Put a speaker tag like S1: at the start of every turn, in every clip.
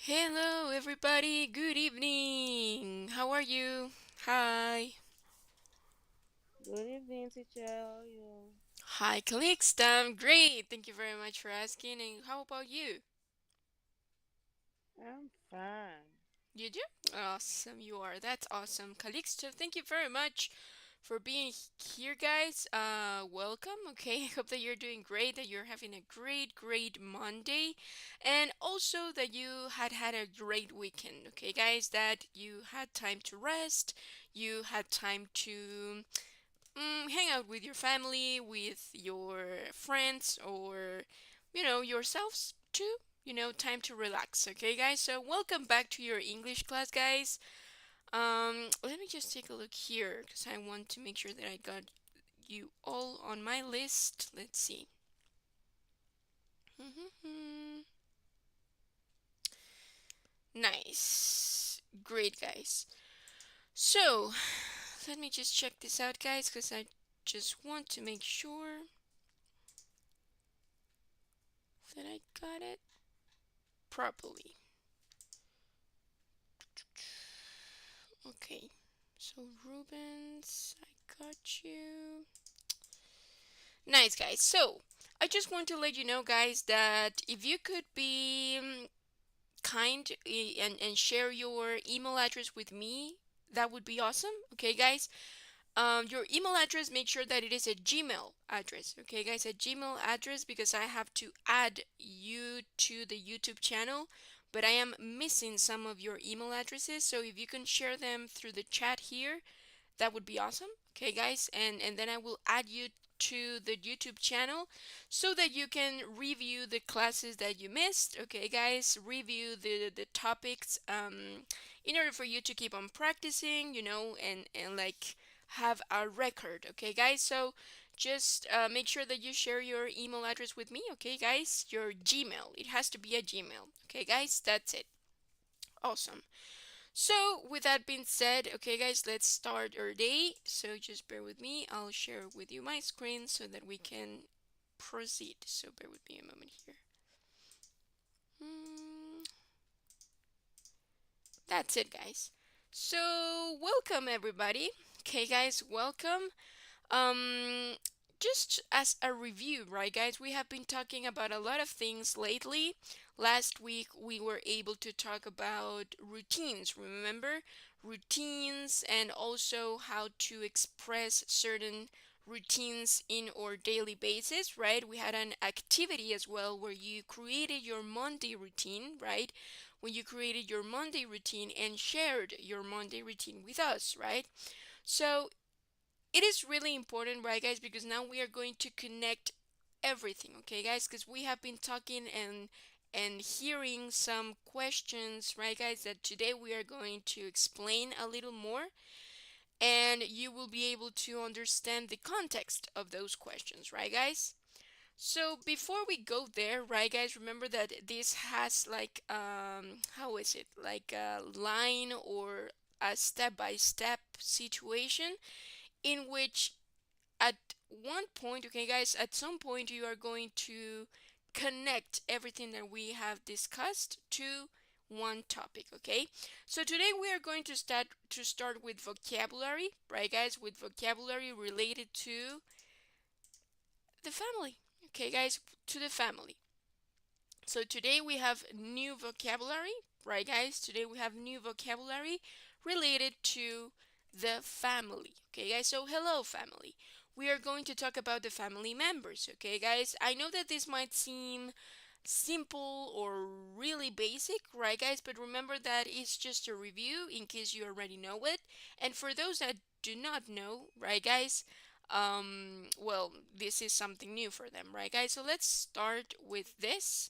S1: Hello, everybody. Good evening. How are you? Hi.
S2: Good evening, teacher. How are you?
S1: Hi, Calixta. I'm great. Thank you very much for asking. And how about you?
S2: I'm fine.
S1: You do? Awesome. You are. That's awesome. Calixta, thank you very much for being here, guys. Welcome. Okay. I hope that you're doing great, that you're having a great Monday, and also that you had a great weekend. Okay, guys, that you had time to rest, you had time to hang out with your family, with your friends, or yourselves too. Time to relax. Okay, guys. So welcome back to your English class, guys. Let me just take a look here because I want to make sure that I got you all on my list. Let's see. Nice, great, guys. So let me just check this out, guys, because I just want to make sure that I got it properly. Okay, so Rubens, I got you. Nice, guys. So I just want to let you know, guys, that if you could be kind and share your email address with me, that would be awesome. Okay, guys. Your email address, make sure that it is a Gmail address. Okay, guys, a Gmail address because I have to add you to the YouTube channel, but I am missing some of your email addresses. So if you can share them through the chat here, that would be awesome. Okay, guys, and then I will add you to the YouTube channel so that you can review the classes that you missed. Okay, guys, review the topics in order for you to keep on practicing, and like have a record. Okay, guys, so just make sure that you share your email address with me. Okay, guys, your Gmail. It has to be a Gmail. Okay, guys, that's it. Awesome. So, with that being said, okay, guys, let's start our day. So, just bear with me. I'll share with you my screen so that we can proceed. So, bear with me a moment here. Mm, that's it, guys. So, welcome everybody. Okay, guys, welcome. Um, just as a review, right, guys? We have been talking about a lot of things lately. Last week, we were able to talk about routines, remember? Routines and also how to express certain routines in our daily basis, right? We had an activity as well where you created your Monday routine, right? When you created your Monday routine and shared your Monday routine with us, right? So it is really important, right, guys, because now we are going to connect everything, okay, guys, because we have been talking and hearing some questions, right, guys, that today we are going to explain a little more, and you will be able to understand the context of those questions, right, guys. So before we go there, right, guys, remember that this has like how is it, like a line or a step-by-step situation in which at one point, okay, guys, at some point you are going to connect everything that we have discussed to one topic, okay? So today we are going to start with vocabulary, right, guys, with vocabulary related to the family. Okay, guys, to the family. So today we have new vocabulary, right, guys? Today we have new vocabulary related to the family. Okay, guys? So hello, family. We are going to talk about the family members. Okay, guys? I know that this might seem simple or really basic, right, guys? But remember that it's just a review in case you already know it. And for those that do not know, right, guys? Well, this is something new for them, right, guys? So let's start with this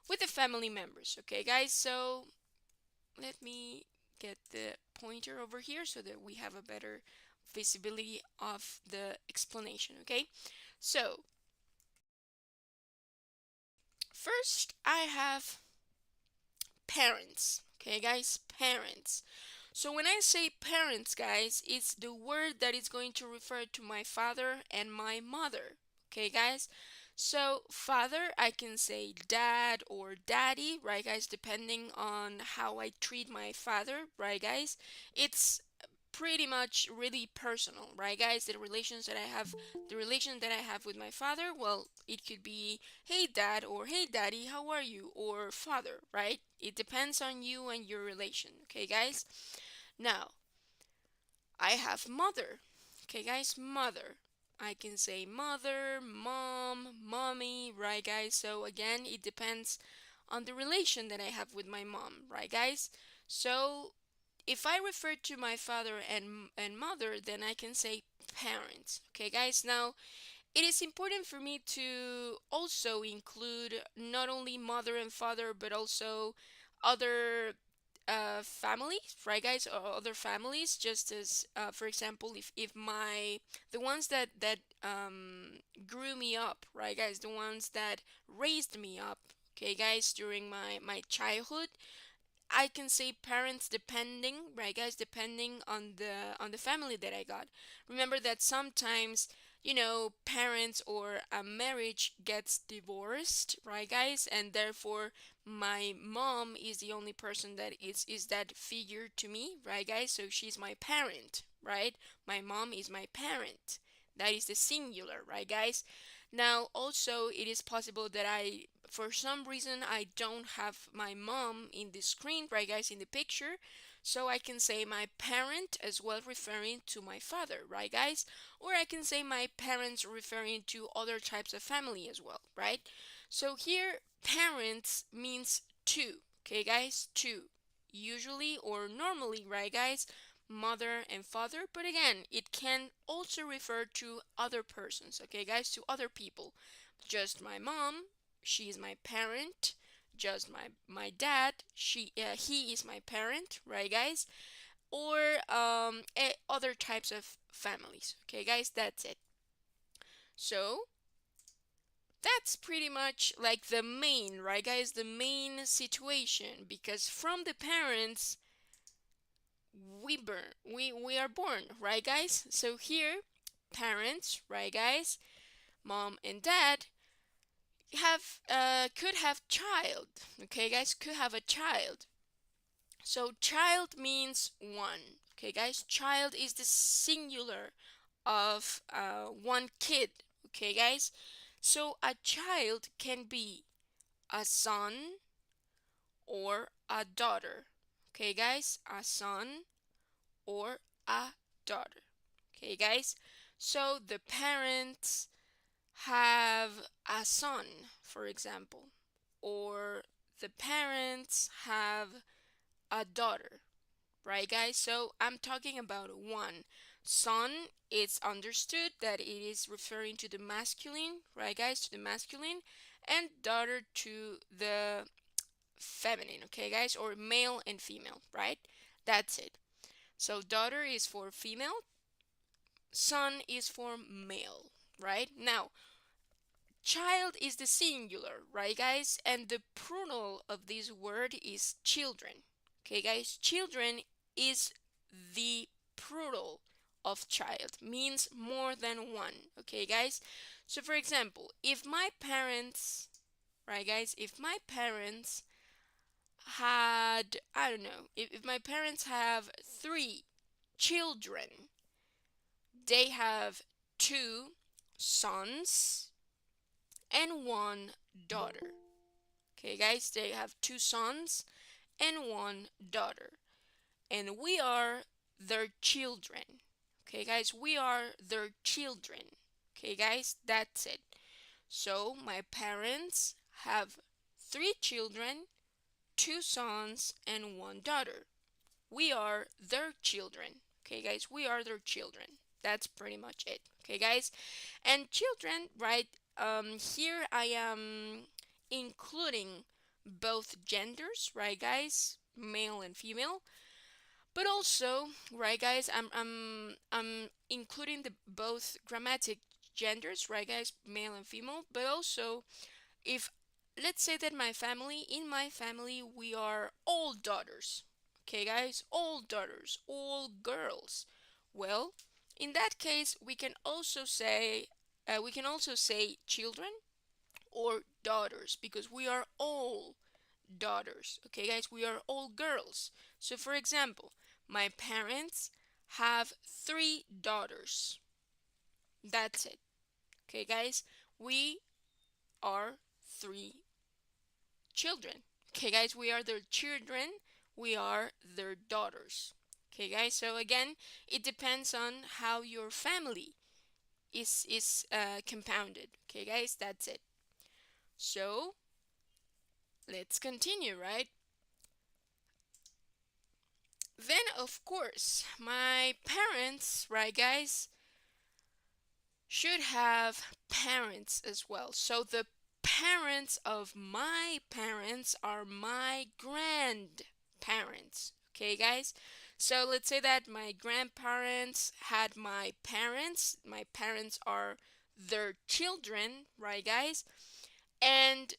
S1: with the family members. Okay, guys, so let me get the pointer over here so that we have a better visibility of the explanation. Okay, so first I have parents. Okay, guys, parents. So when I say parents, guys, it's the word that is going to refer to my father and my mother. Okay, guys? So father, I can say dad or daddy, right, guys, depending on how I treat my father, right, guys? It's pretty much really personal, right, guys? The relation that I have with my father, well, it could be, hey, dad, or hey, daddy, how are you? Or father, right? It depends on you and your relation, okay, guys? Now, I have mother. Okay, guys, mother. I can say mother, mom, mommy, right, guys? So, again, it depends on the relation that I have with my mom, right, guys? So, if I refer to my father and mother, then I can say parents. Okay, guys? Now, it is important for me to also include not only mother and father, but also other families, right, guys, or other families. Just as, for example, if my the ones that grew me up, right, guys, the ones that raised me up, okay, guys, during my childhood, I can say parents depending, right, guys, depending on the family that I got. Remember that sometimes, parents or a marriage gets divorced, right, guys, and therefore my mom is the only person that is that figure to me, right, guys? So she's my parent, right? My mom is my parent. That is the singular, right, guys? Now, also, it is possible that for some reason, I don't have my mom in the screen, right, guys, in the picture. So I can say my parent as well, referring to my father, right, guys? Or I can say my parents referring to other types of family as well, right? So here, parents means two, okay, guys? Two. Usually or normally, right, guys? Mother and father, but again, it can also refer to other persons, okay, guys, to other people. Just my mom, she is my parent. Just my dad, he is my parent, right, guys? Or other types of families, okay, guys? That's it. So that's pretty much like the main, right, guys? The main situation, because from the parents we are born, right, guys? So here, parents, right, guys, mom and dad have could have child, okay, guys, could have a child. So child means one, okay, guys. Child is the singular of one kid, okay, guys. So a child can be a son or a daughter, okay, guys, a son or a daughter. Okay, guys? So the parents have a son, for example, or the parents have a daughter, right, guys? So I'm talking about one. Son, it's understood that it is referring to the masculine, right, guys? To the masculine, and daughter to the feminine, okay, guys? Or male and female, right? That's it. So daughter is for female, son is for male, right? Now, child is the singular, right, guys? And the plural of this word is children. Okay, guys? Children is the plural of child, means more than one. Okay, guys? So, for example, if my parents, right, guys, if my parents had, I don't know, if my parents have three children, they have two sons and one daughter. Okay, guys, they have two sons and one daughter. And we are their children. Okay, guys, we are their children. Okay, guys, that's it. So, my parents have three children, two sons, and one daughter. We are their children. Okay, guys, we are their children. That's pretty much it. Okay, guys, and children, right? Here I am including both genders, right, guys, male and female, but also, right, guys, I'm including the both grammatic genders, right, guys, male and female, but also if let's say that in my family, we are all daughters. Okay, guys, all daughters, all girls. Well, in that case, we can also say children or daughters because we are all daughters. Okay, guys, we are all girls. So, for example, my parents have three daughters. That's it. Okay, guys, we are three children. Okay, guys, we are their children. We are their daughters. Okay, guys. So again, it depends on how your family is compounded. Okay, guys, that's it. So let's continue, right? Then of course, my parents, right, guys, should have parents as well. So the parents of my parents are my grandparents. Okay, guys? So let's say that my grandparents had my parents. My parents are their children, right, guys? And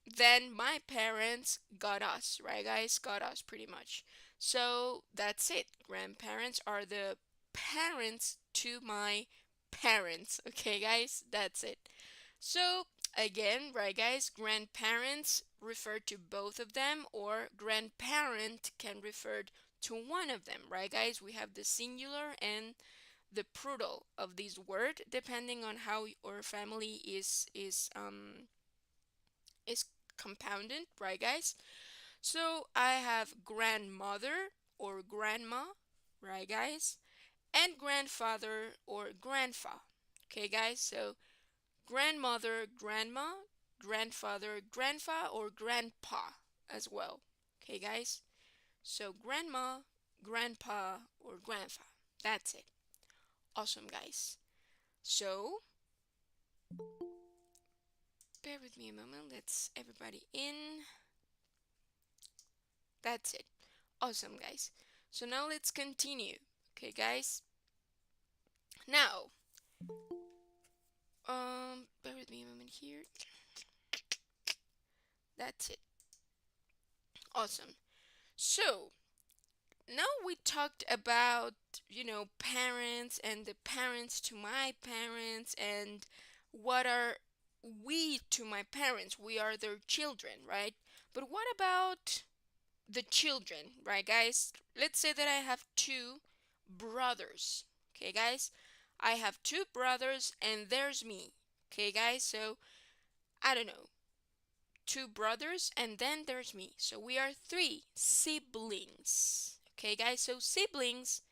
S1: then my parents got us, right, guys? Got us pretty much. So that's it. Grandparents are the parents to my parents. Okay, guys? That's it. So, again, right, guys? Grandparents refer to both of them, or grandparent can refer to one of them, right, guys? We have the singular and the plural of this word depending on how our family is compounded, right, guys? So I have grandmother or grandma, right, guys? And grandfather or grandpa. Okay, guys? So grandmother, grandma, grandfather, grandpa, or grandpa as well. Okay, guys? So grandma, grandpa, or grandpa. That's it. Awesome, guys. So bear with me a moment. Let's everybody in. That's it. Awesome, guys. So now let's continue. Okay, guys. Now, bear with me a moment here. That's it. Awesome. So now we talked about, parents and the parents to my parents and what are we to my parents. We are their children, right? But what about the children, right, guys? Let's say that I have two brothers. Okay, guys? I have two brothers and there's me. Okay, guys? So, I don't know. Two brothers and then there's me. So, we are three siblings. Okay, guys? So, siblings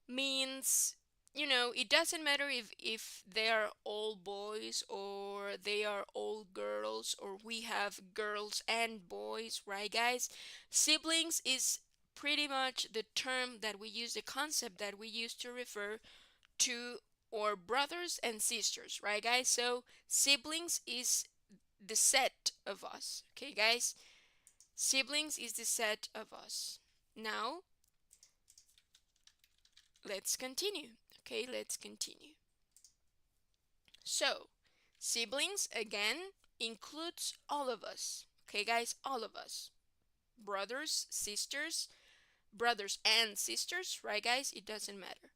S1: means it doesn't matter if they are all boys or they are all girls or we have girls and boys, right, guys? Siblings is pretty much the term that we use, the concept that we use to refer to our brothers and sisters, right, guys? So siblings is the set of us. Okay, guys? Siblings is the set of us. Now let's continue. Okay, let's continue. So, siblings again includes all of us. Okay, guys, all of us. Brothers, sisters, brothers and sisters, right, guys? It doesn't matter.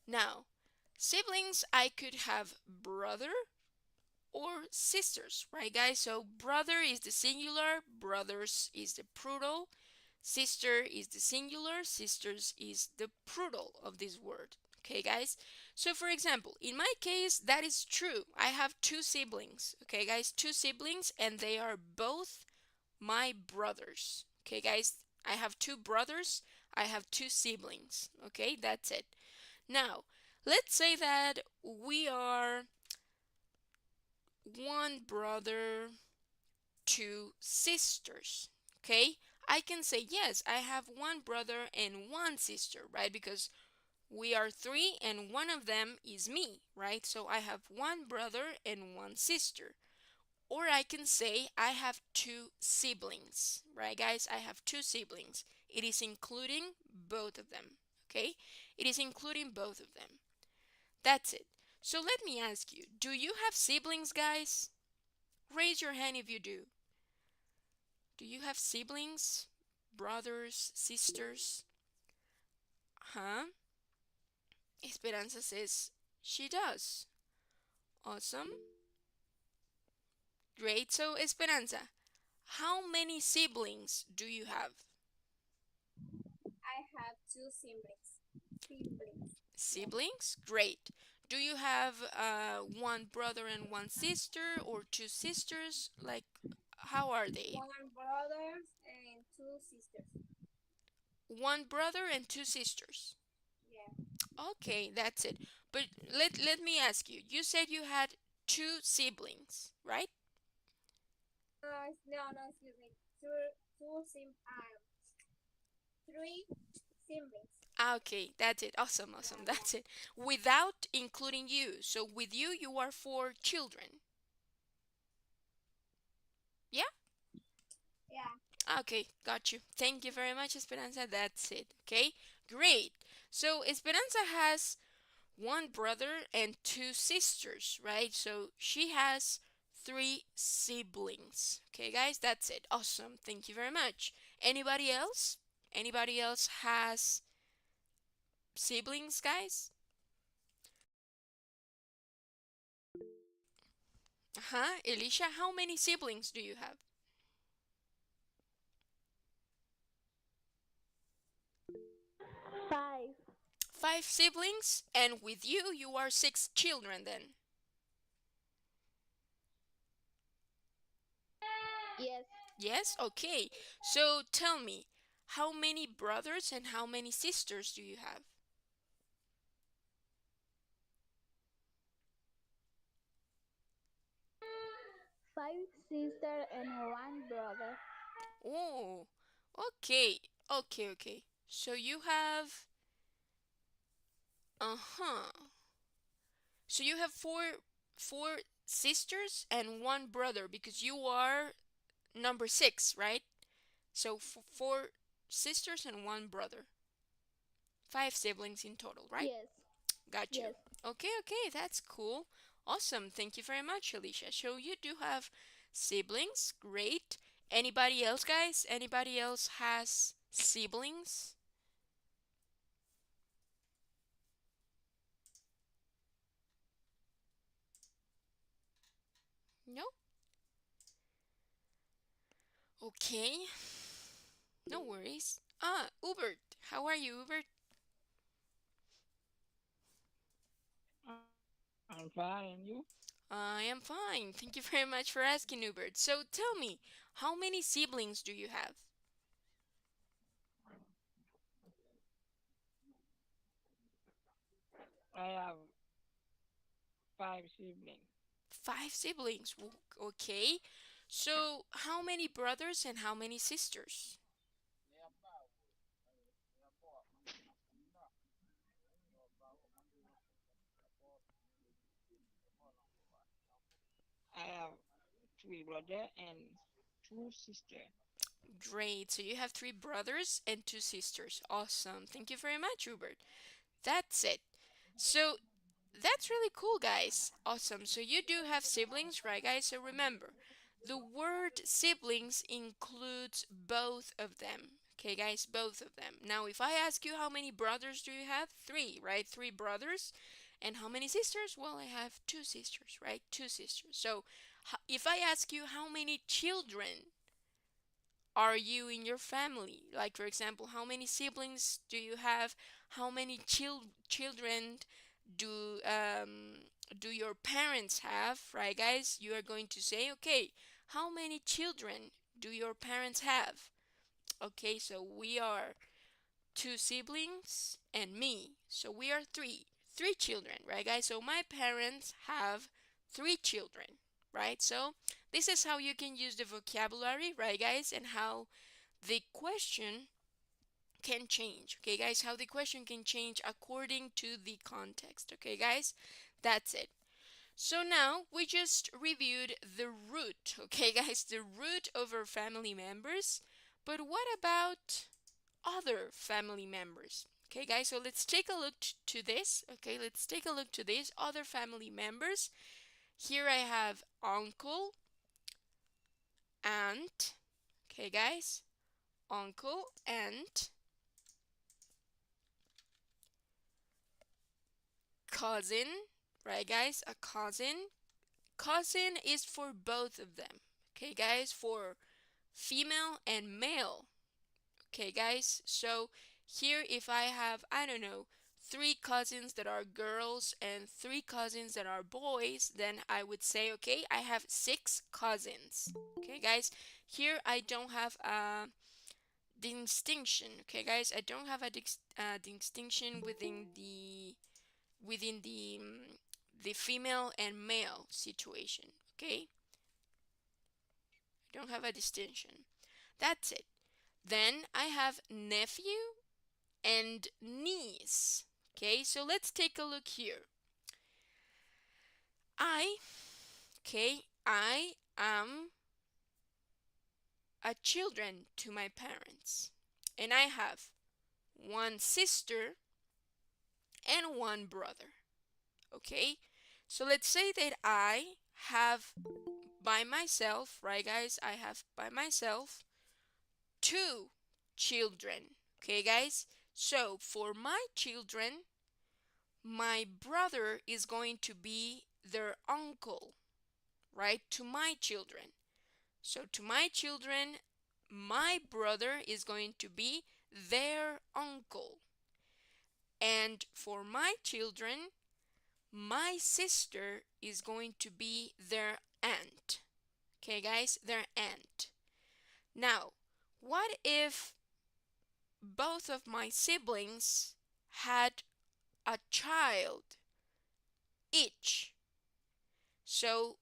S1: Now, siblings, I could have brother or sisters, right, guys? So, brother is the singular, brothers is the plural, sister is the singular, sisters is the plural of this word. Okay, guys? So, for example, in my case, that is true. I have two siblings. Okay, guys? Two siblings, and they are both my brothers. Okay, guys? I have two brothers. I have two siblings. Okay, that's it. Now, let's say that we are one brother, two sisters. Okay? I can say, yes, I have one brother and one sister, right? Because we are three and one of them is me, right? So I have one brother and one sister. Or I can say I have two siblings, right, guys? I have two siblings. It is including both of them, okay? It is including both of them. That's it. So let me ask you, do you have siblings, guys? Raise your hand if you do. Do you have siblings? Brothers, sisters? Huh? Esperanza says she does. Awesome. Great. So, Esperanza, how many siblings do you have? Siblings? Great. Do you have one brother and one sister or two sisters? Like, how are they? One brother and two sisters. Okay, that's it. But let me ask you. You said you had two siblings, right? Okay, that's it. Awesome, awesome. That's it. Without including you. So with you, you are four children. Yeah? Okay, got you. Thank you very much, Esperanza. That's it. Okay, great. So Esperanza has one brother and two sisters, right? So she has three siblings. Okay, guys, that's it. Awesome. Thank you very much. Anybody else? Anybody else has siblings, guys? Uh-huh. Elisha, how many siblings do you have?
S3: Five.
S1: Five siblings, and with you, you are six children then.
S3: Yes.
S1: Yes? Okay. So tell me, how many brothers and how many sisters do you have?
S3: Five sisters and one brother.
S1: Oh, okay. Okay, okay. So you have, uh-huh. So you have four sisters and one brother because you are number six, right? So four sisters and one brother. Five siblings in total, right?
S3: Yes.
S1: Got you.
S3: Yes.
S1: Okay, okay, that's cool. Awesome. Thank you very much, Alicia. So you do have siblings. Great. Anybody else, guys? Anybody else has siblings? No? Okay. No worries. Ah, Hubert. How are you, Hubert?
S4: I'm fine, and you?
S1: I am fine. Thank you very much for asking, Hubert. So tell me, how many siblings do you have?
S4: I have five siblings.
S1: Five siblings. Okay. So how many brothers and how many sisters?
S4: I have three brothers and two sisters.
S1: Great. So you have three brothers and two sisters. Awesome. Thank you very much, Hubert. That's it. So that's really cool, guys. Awesome. So you do have siblings, right, guys? So remember, the word siblings includes both of them. Okay, guys, both of them. Now, if I ask you how many brothers do you have? Three, right? Three brothers. And how many sisters? Well, I have two sisters, right? Two sisters. So if I ask you how many children are you in your family? Like, for example, how many siblings do you have? How many children do do your parents have? Right, guys? You are going to say, okay, how many children do your parents have? Okay, so we are two siblings and me. So we are three children, right, guys? So my parents have three children, right? So this is how you can use the vocabulary, right, guys? And how the question can change, okay, guys? How the question can change according to the context, okay, guys? That's it. So now we just reviewed the root, okay, guys? The root of our family members. But what about other family members? Okay, guys, so let's take a look to this. Okay, let's take a look to these other family members. Here I have uncle, aunt, Okay, guys? Uncle, aunt, cousin, right, guys? A cousin. Cousin is for both of them. Okay, guys? For female and male. Okay, guys? So here, if I have, I don't know, three cousins that are girls and three cousins that are boys, then I would say, okay, I have six cousins. Okay, guys? Here, I don't have a distinction. Okay, guys? I don't have a distinction within the female and male situation. Okay, I don't have a distinction. That's it. Then I have nephew and niece. Okay, so let's take a look here. I, I am a children to my parents, and I have one sister and one brother. Okay, so let's say that I have by myself, right, guys? I have by myself two children. Okay, guys? So for my children, my brother is going to be their uncle, right? To my children. So to my children, my brother is going to be their uncle. And for my children, my sister is going to be their aunt. Okay, guys? Their aunt. Now, what if both of my siblings had a child each? So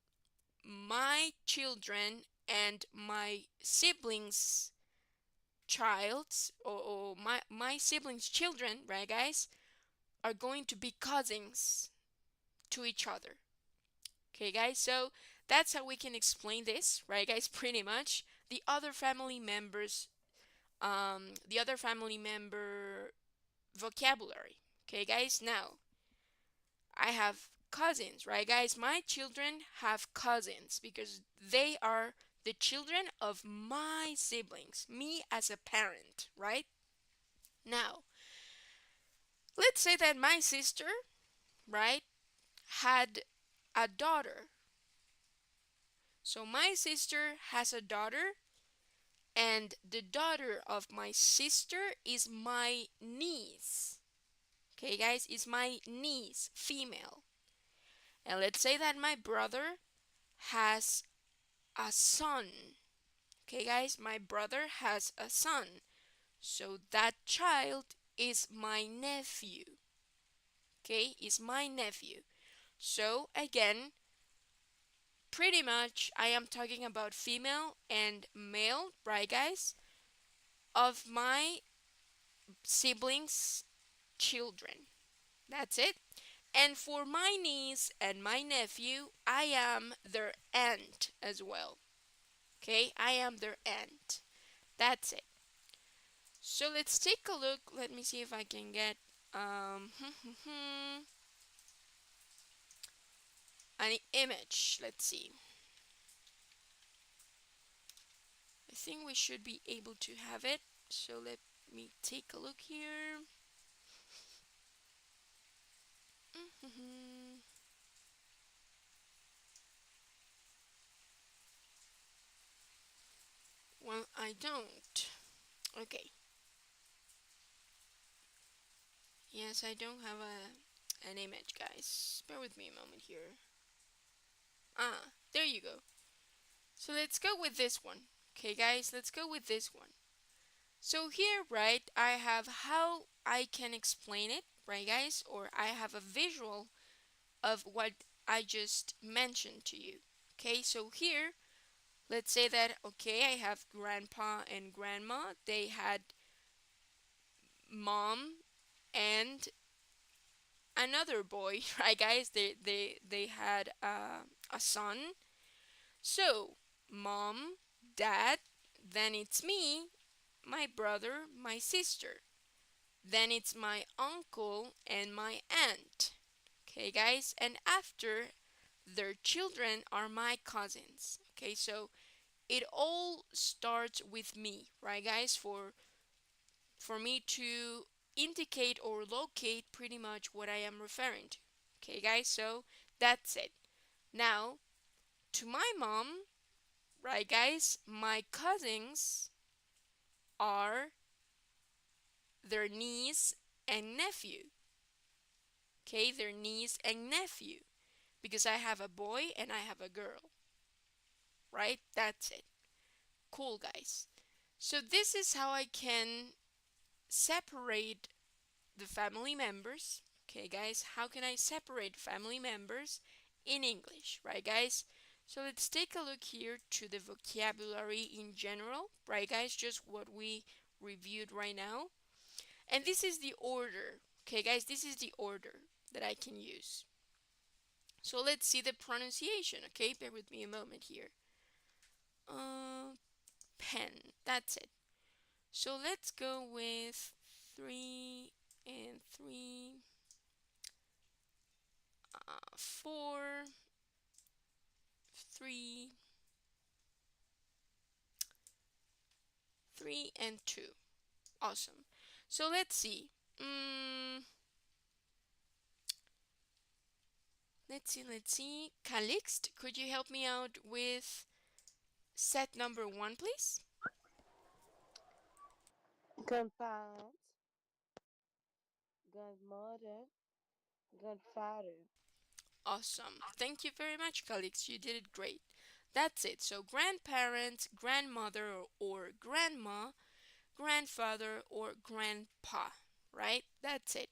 S1: my children and my siblings' childs or my siblings' children, right, guys, are going to be cousins to each other. Okay, guys, so that's how we can explain this, right, guys? Pretty much the other family member vocabulary. Okay, guys, now I have cousins, right, guys? My children have cousins because they are the children of my siblings, me as a parent, right? Now, let's say that my sister, right, had a daughter. So my sister has a daughter, and the daughter of my sister is my niece. Okay, guys, is my niece, female. And let's say that my brother has a son. Okay, guys, my brother has a son. So that child is my nephew. Okay, is my nephew. So again, pretty much I am talking about female and male, right, guys, of my siblings' children. That's it. And for my niece and my nephew, I am their aunt as well. Okay, I am their aunt. That's it. So let's take a look. Let me see if I can get um an image. Let's see. I think we should be able to have it. So let me take a look here. Well, I don't. Okay. Yes, I don't have an image, guys. Bear with me a moment here. Ah, there you go. So let's go with this one. Okay, guys, let's go with this one. So here, right, I have how I can explain it, right, guys? Or I have a visual of what I just mentioned to you. Okay, so here, let's say that, okay, I have grandpa and grandma. They had mom and another boy, right, guys? They had a son. So, mom, dad, then it's me, my brother, my sister. Then it's my uncle and my aunt. Okay, guys? And after, their children are my cousins. Okay, so it all starts with me, right, guys? For me to indicate or locate pretty much what I am referring to. Okay, guys, so that's it. Now, to my mom, right, guys, my cousins are their niece and nephew. Okay, their niece and nephew. Because I have a boy and I have a girl, right? That's it. Cool, guys. So, this is how I can separate the family members. Okay, guys, how can I separate family members in English, right, guys? So let's take a look here to the vocabulary in general, right, guys? Just what we reviewed right now. And this is the order, okay, guys? This is the order that I can use. So let's see the pronunciation, okay? Bear with me a moment here. Uh, pen, that's it. So let's go with 3 and 3, 4, 3, 3 and 2. Awesome. So let's see. Mm, let's see. Calixte, could you help me out with set number 1, please?
S2: Grandparents, grandmother, grandfather.
S1: Awesome. Thank you very much, Calixte. You did it great. That's it. So grandparents, grandmother or grandma, grandfather or grandpa, right? That's it.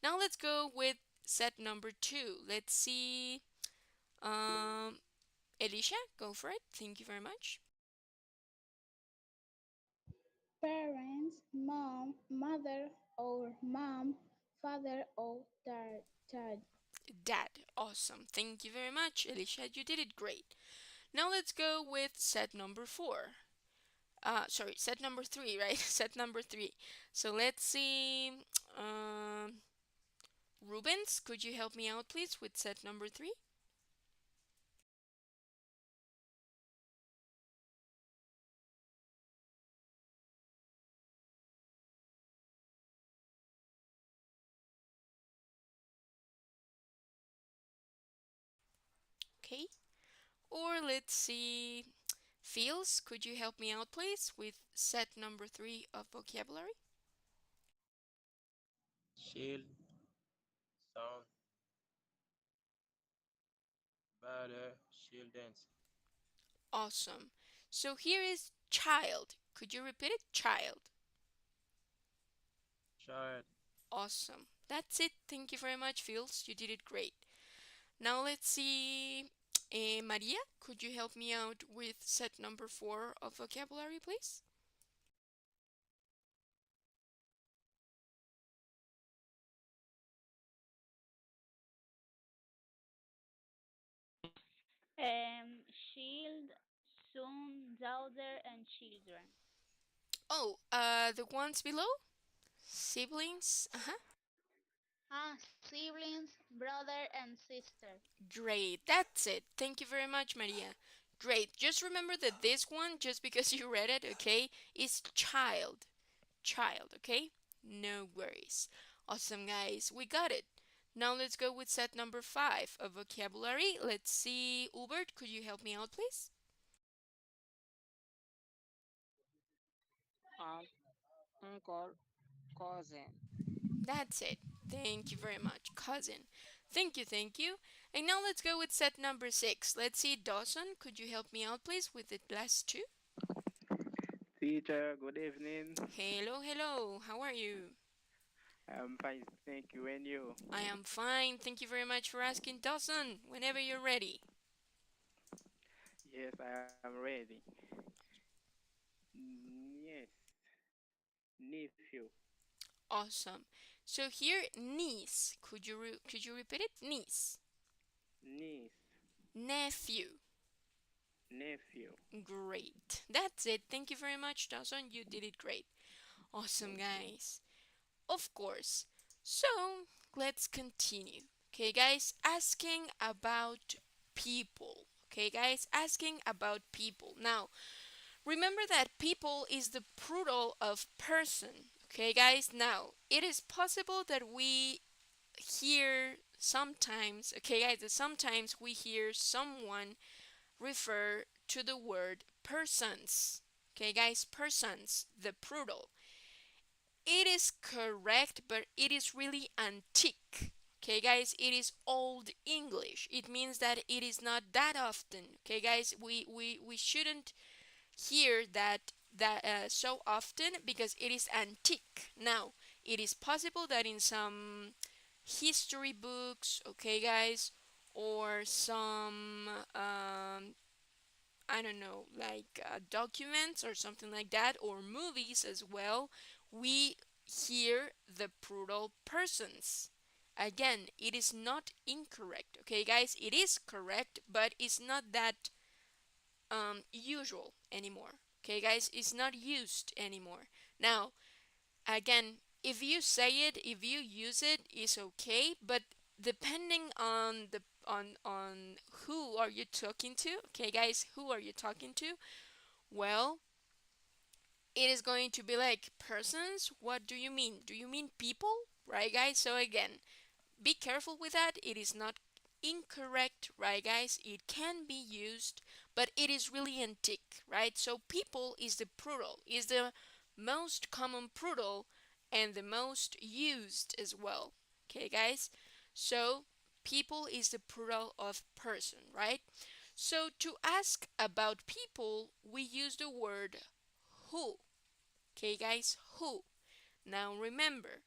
S1: Now let's go with set number 2. Let's see. Um, Elisha, go for it. Thank you very much.
S3: Parents, mom, mother or mom, father or dad.
S1: Dad. Awesome. Thank you very much, Elisha. You did it great. Now let's go with set number 4. Sorry, set number 3, right? Set number 3. So let's see. Um, Rubens, could you help me out, please, with set number 3? Okay. Or let's see. Fields, could you help me out, please, with set number 3 of vocabulary?
S5: Shield, sound, battle, shield dance,
S1: Awesome. So here is child. Could you repeat it? Child.
S5: child,
S1: Awesome. That's it. Thank you very much, Fields. You did it great. Now let's see. Maria, could you help me out with set number 4 of vocabulary, please?
S6: Shield, son, daughter, and children.
S1: Oh, the ones below? Siblings? Uh-huh.
S6: Ah, siblings, brother and sister.
S1: Great. That's it. Thank you very much, Maria. Great. Just remember that this one, just because you read it, okay, is child. Child, okay? No worries. Awesome, guys. We got it. Now let's go with set number 5 of vocabulary. Let's see. Hubert, could you help me out, please?
S4: Aunt, uncle, cousin.
S1: That's it. Thank you very much, cousin. Thank you, thank you. And now let's go with set number 6. Let's see, Dawson, could you help me out, please, with the last two?
S7: Teacher, good evening.
S1: Hello, hello. How are you?
S7: I'm fine, thank you. And you?
S1: I am fine. Thank you very much for asking, Dawson. Whenever you're ready.
S7: Yes, I am ready. Yes, nephew,
S1: Awesome. So here, niece. Could you repeat it? Niece.
S7: niece,
S1: Nephew.
S7: nephew.
S1: Great. That's it. Thank you very much, Dawson. You did it great. Awesome,
S7: Okay.
S1: guys. Of course. So, let's continue. Okay, guys, asking about people. Okay, guys, asking about people. Now, remember that people is the plural of person. Okay, guys, now it is possible that we hear sometimes, okay, guys, that sometimes we hear someone refer to the word persons. Okay, guys, persons, the plural. It is correct, but it is really antique. Okay, guys, it is old English. It means that it is not that often. Okay, guys, we shouldn't hear that so often because it is antique. Now, it is possible that in some history books, okay, guys, or some I don't know, like documents or something like that, or movies as well, we hear the plural persons. Again, it is not incorrect, okay, guys? It is correct, but it's not that usual anymore. Okay, guys, it's not used anymore. Now, again, if you say it, if you use it, it's okay, but depending on the on who are you talking to, okay, guys, who are you talking to? Well, it is going to be like persons. What do you mean? Do you mean people? Right, guys? So again, be careful with that. It is not incorrect, right, guys? It can be used, but it is really antique, right? So people is the plural, is the most common plural and the most used as well. Okay, guys? So people is the plural of person, right? So to ask about people, we use the word who. Okay, guys? Who. Now remember,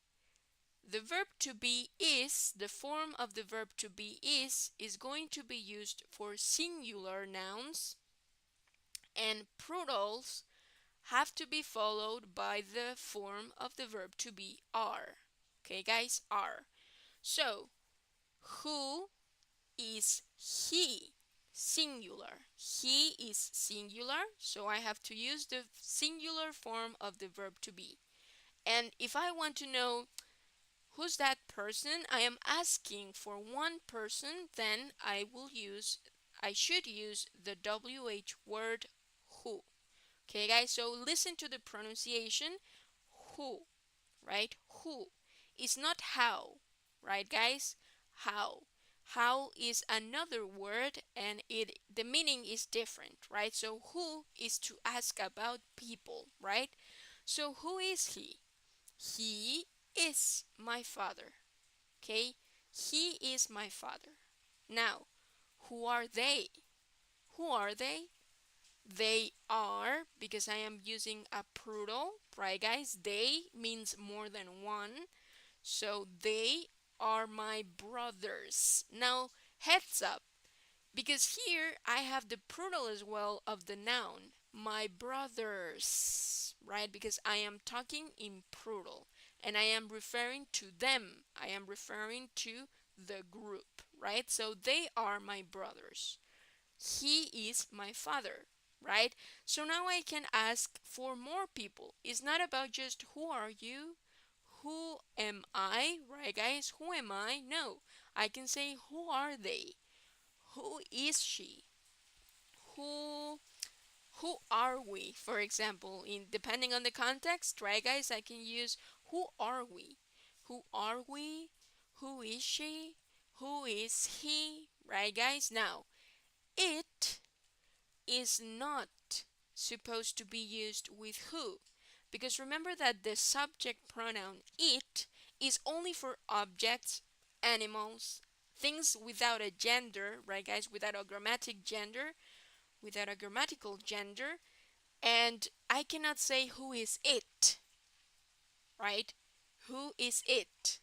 S1: the verb to be is, the form of the verb to be is going to be used for singular nouns, and plurals have to be followed by the form of the verb to be are. Okay, guys, are. So, who is he? Singular. He is singular, so I have to use the singular form of the verb to be. And if I want to know who's that person, I am asking for one person, then I should use the WH word who. Okay, guys, so listen to the pronunciation who, right? Who. It's not how, right, guys? How. How is another word and the meaning is different, right? So who is to ask about people, right? So who is he? He is my father. Okay? He is my father. Now, who are they? Who are they? They are, because I am using a plural, right, guys? They means more than one. So they are my brothers. Now, heads up, because here I have the plural as well of the noun, my brothers, right? Because I am talking in plural and I am referring to them. I am referring to the group, right? So they are my brothers. He is my father, right? So now I can ask for more people. It's not about just who are you? Who am I? Right, guys? Who am I? No. I can say who are they? Who is she? who who are we, for example, in depending on the context, right, guys? I can use who are we? Who are we? Who is she? Who is he? Right, guys? Now, it is not supposed to be used with who, because remember that the subject pronoun it is only for objects, animals, things without a gender, right, guys? Without a grammatical gender, and I cannot say who is it, right? Who is it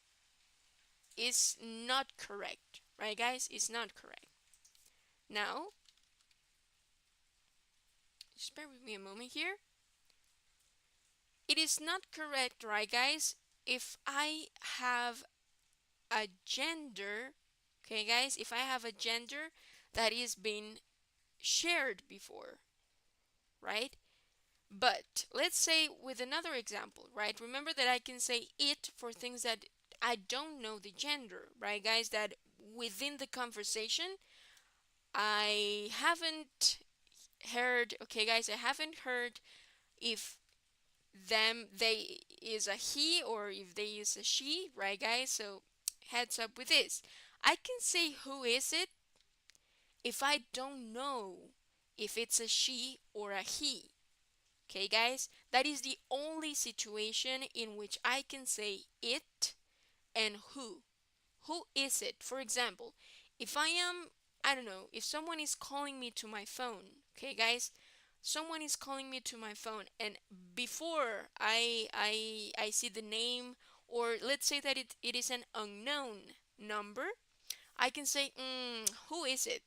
S1: is not correct, right, guys? It's not correct. Now, just bear with me a moment here. It is not correct, right, guys, if I have a gender, okay, guys, if I have a gender that is being shared before, right? But let's say with another example, right? Remember that I can say it for things that I don't know the gender, right, guys? That within the conversation, I haven't heard, okay, guys, I haven't heard if they is a he or if they is a she, right, guys? So heads up with this. I can say who is it if I don't know if it's a she or a he. Okay, guys? That is the only situation in which I can say it and who. Who is it? For example, if I don't know, if someone is calling me to my phone, okay, guys? Someone is calling me to my phone, and before I see the name, or let's say that it is an unknown number, I can say, who is it?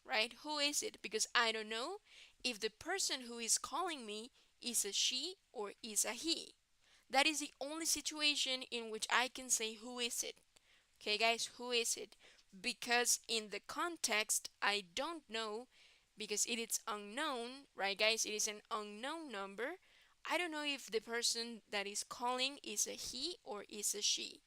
S1: Right? Who is it? Because I don't know if the person who is calling me is a she or is a he. That is the only situation in which I can say who is it. Okay, guys, who is it? Because in the context, I don't know because it is unknown, right, guys? It is an unknown number. I don't know if the person that is calling is a he or is a she.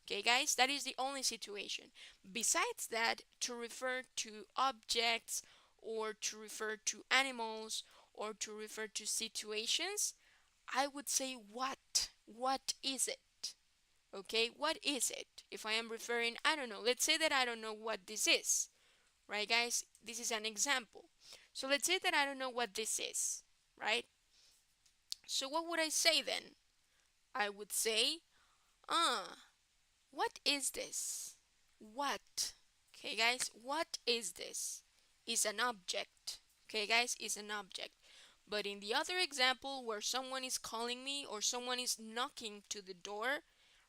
S1: Okay, guys, that is the only situation. Besides that, to refer to objects or to refer to animals or to refer to situations, I would say what? What is it? Okay, what is it? If I am referring, I don't know, let's say that I don't know what this is, right, guys? This is an example. So let's say that I don't know what this is, right? So what would I say then? I would say, ah, what is this? What? Okay, guys, what is this? Is an object. Okay, guys, is an object. But in the other example where someone is calling me or someone is knocking to the door,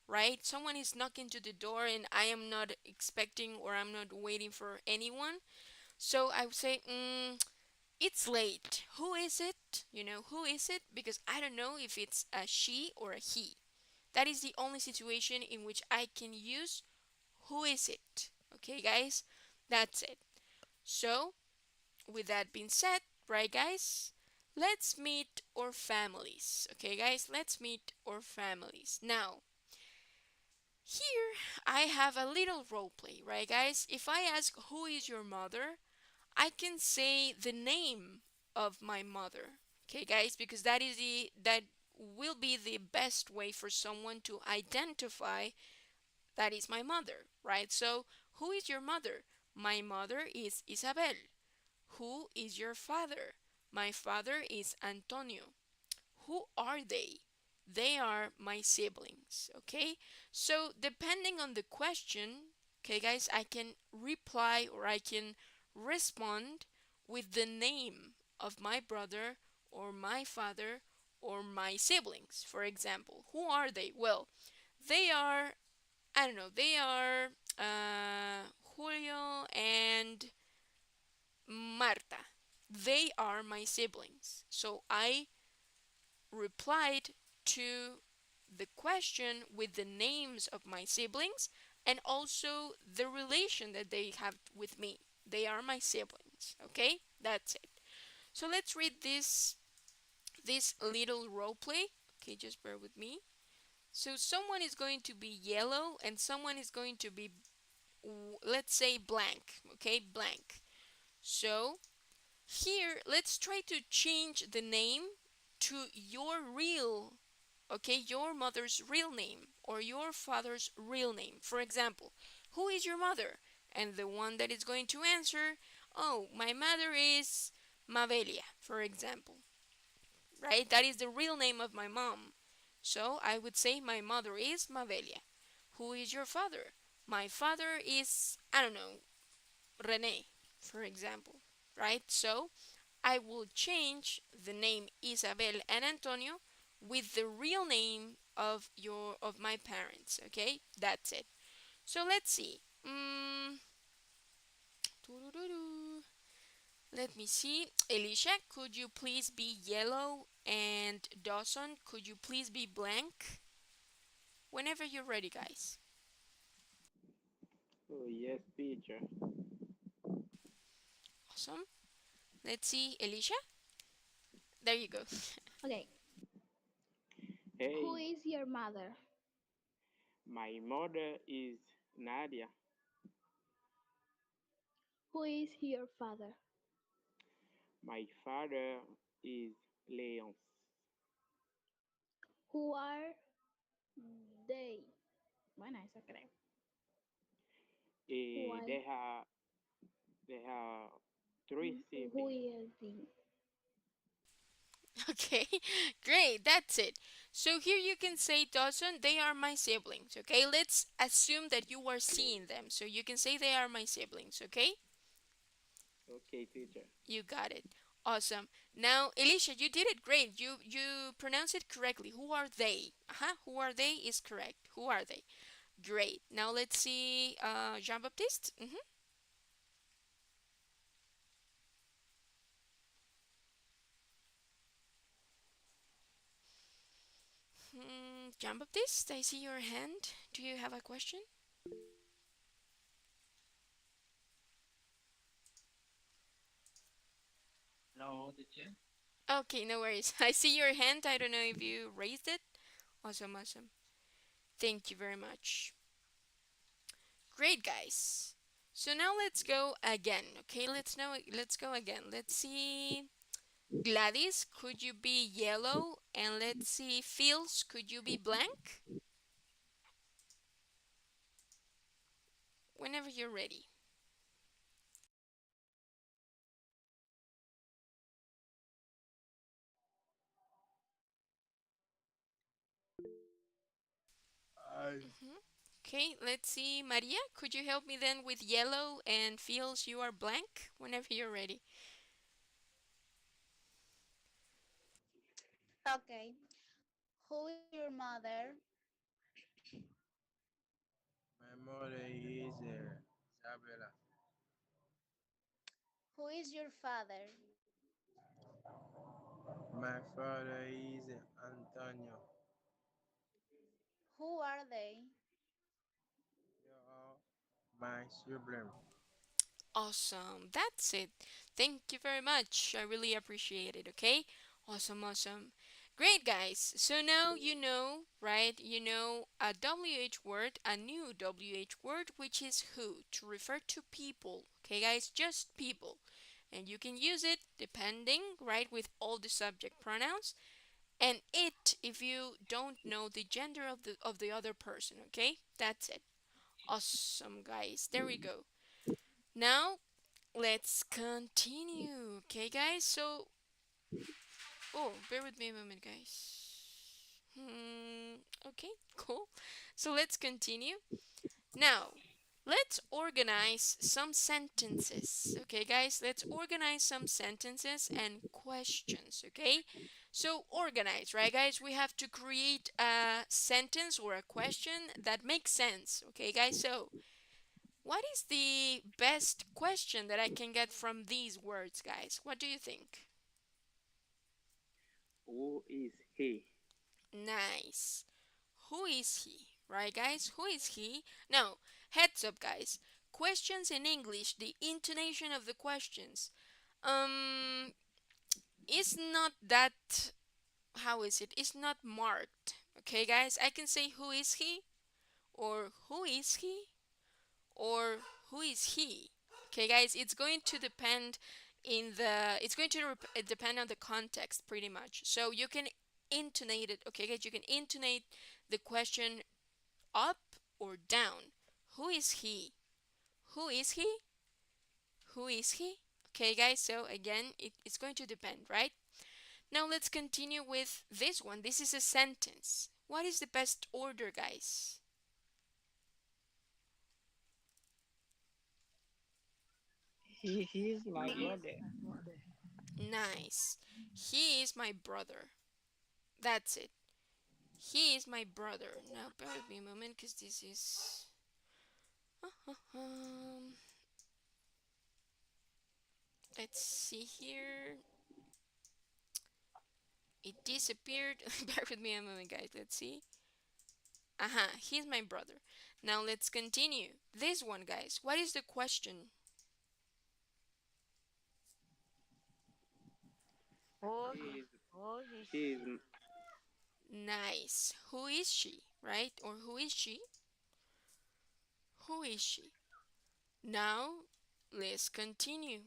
S1: right? Someone is knocking to the door and I am not expecting or I'm not waiting for anyone. So I would say, it's late. Who is it? Who is it? Because I don't know if it's a she or a he. That is the only situation in which I can use who is it. Okay, guys? That's it. So, with that being said, right, guys? Let's meet our families. Okay, guys? Let's meet our families. Now, here I have a little role play, right, guys? If I ask who is your mother, I can say the name of my mother. Okay, guys, because that will be the best way for someone to identify that is my mother, right? So, who is your mother? My mother is Isabel. Who is your father? My father is Antonio. Who are they? They are my siblings, okay? So, depending on the question, okay, guys, I can reply or I can respond with the name of my brother or my father or my siblings, for example. Who are they? Well, they are, I don't know, they are Julio and Marta. They are my siblings. So I replied to the question with the names of my siblings and also the relation that they have with me. They are my siblings. Okay? That's it. So let's read this little role play. Okay, just bear with me. So someone is going to be yellow and someone is going to be, let's say, blank. Okay, blank. So here, let's try to change the name to your real, okay, your mother's real name or your father's real name. For example, who is your mother? And the one that is going to answer, oh, my mother is Mavelia, for example, right? That is the real name of my mom. So I would say my mother is Mavelia. Who is your father? My father is, I don't know, Rene, for example, right? So I will change the name Isabel and Antonio with the real name of my parents. Okay, that's it. So let's see. Let me see. Alicia, could you please be yellow? And Dawson, could you please be blank? Whenever you're ready, guys.
S7: Oh, yes, teacher.
S1: Awesome. Let's see, Alicia. There you go.
S3: Okay. Who
S7: Hey,
S3: is your mother?
S7: my mother is Nadia.
S3: Who is your father?
S7: My father is Leon.
S3: Who are they? Bueno, eso creo. Who are
S7: They have three
S3: who
S7: siblings.
S3: is the
S1: Okay, great, that's it. So here you can say, Dawson, they are my siblings, okay? Let's assume that you are seeing them. So you can say they are my siblings, okay?
S7: Okay, teacher.
S1: You got it. Awesome. Now, Elisha, you did it great. You pronounced it correctly. Who are they? Uh-huh. Who are they is correct. Who are they? Great. Now let's see Jean-Baptiste. Jean-Baptiste, I see your hand. Do you have a question?
S4: No, teacher.
S1: Okay, no worries. I see your hand. I don't know if you raised it. Awesome, awesome. Thank you very much. Great, guys. So now let's go again. Okay, let's go again. Let's see. Gladys, could you be yellow? And let's see. Fields, could you be blank? Whenever you're ready.
S5: I.
S1: Okay, let's see. Maria, could you help me then with yellow and Fields, you are blank? Whenever you're ready.
S6: Okay. Who is your mother?
S5: My mother is Isabella.
S6: Who is your father?
S5: My father is Antonio.
S6: Who are they?
S5: You are my sibling.
S1: Awesome. That's it. Thank you very much. I really appreciate it, okay? Awesome, awesome. Great, guys. So now you know, right? You know a WH word, a new WH word, which is who, to refer to people. Okay, guys? Just people. And you can use it depending, right, with all the subject pronouns. And it if you don't know the gender of the other person, okay? That's it. Awesome, guys. There we go. Now let's continue. Okay, guys. So, oh, bear with me a moment, guys. Okay, cool. So let's continue. Now, let's organize some sentences. Okay, guys, let's organize some sentences and questions. Okay, so organize, right, guys? We have to create a sentence or a question that makes sense. Okay, guys, so what is the best question that I can get from these words, guys? What do you think?
S7: Who is he?
S1: Nice. Who is he? Right, guys? Who is he? Now, heads up, guys. Questions in English, the intonation of the questions, um, is not that, how is it? It's not marked. Okay, guys? I can say, who is he? Or who is he? Or who is he? Okay, guys, it's going to depend it's going to depend on the context pretty much. So you can intonate it. Okay, guys, you can intonate the question up or down. Who is he? Who is he? Who is he? Okay, guys, so again, it's going to depend, right? Now let's continue with this one. This is a sentence. What is the best order, guys?
S4: He is my brother.
S1: Nice. He is my brother. That's it. He is my brother. Now, bear with me a moment because this is. Um, let's see here. It disappeared. Bear with me a moment, guys. Let's see. Aha, he's my brother. Now, let's continue. This one, guys. What is the question?
S2: Who
S7: She
S2: is
S7: is
S2: who is
S7: she is
S2: she?
S1: Nice. Who is she, right? Or who is she? Who is she? Now, Let's continue.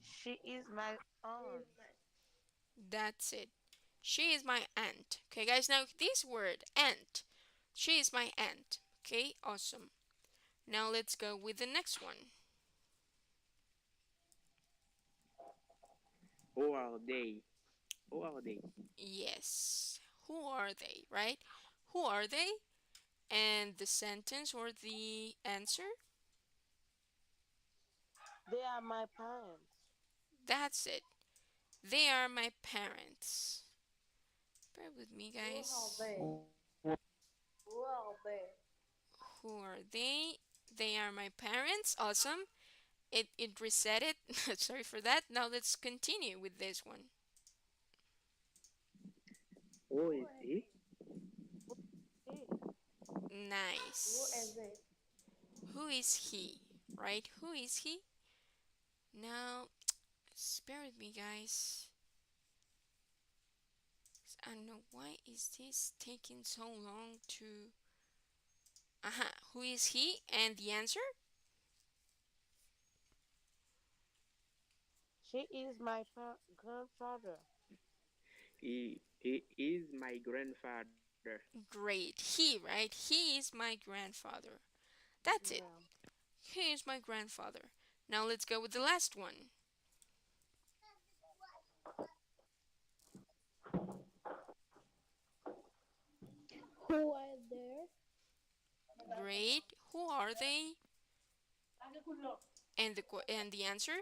S2: She is my aunt.
S1: That's it. She is my aunt. Okay, guys, now this word, aunt. She is my aunt. Okay, awesome. Now let's go with the next one.
S7: Who are they? Who are they?
S1: Yes. Who are they, right? Who are they? And the sentence or the answer?
S2: They are my parents.
S1: That's it. They are my parents. Bear with me, guys.
S2: Who are they?
S1: Who are they? They are my parents. Awesome. It reset it. Sorry for that. Now let's continue with this one.
S7: Who is he?
S2: He. Who is
S1: Nice.
S2: it?
S1: Who is he? Right? Who is he? Now, bear with me, guys. I don't know why is this taking so long to. Aha. Who is he? And the answer?
S2: She is my grandfather.
S7: He is my grandfather.
S1: Great. He, right? He is my grandfather. That's it.
S2: Yeah.
S1: He is my grandfather. Now let's go with the last one.
S3: Who are there?
S1: Great. Who are they? And the answer?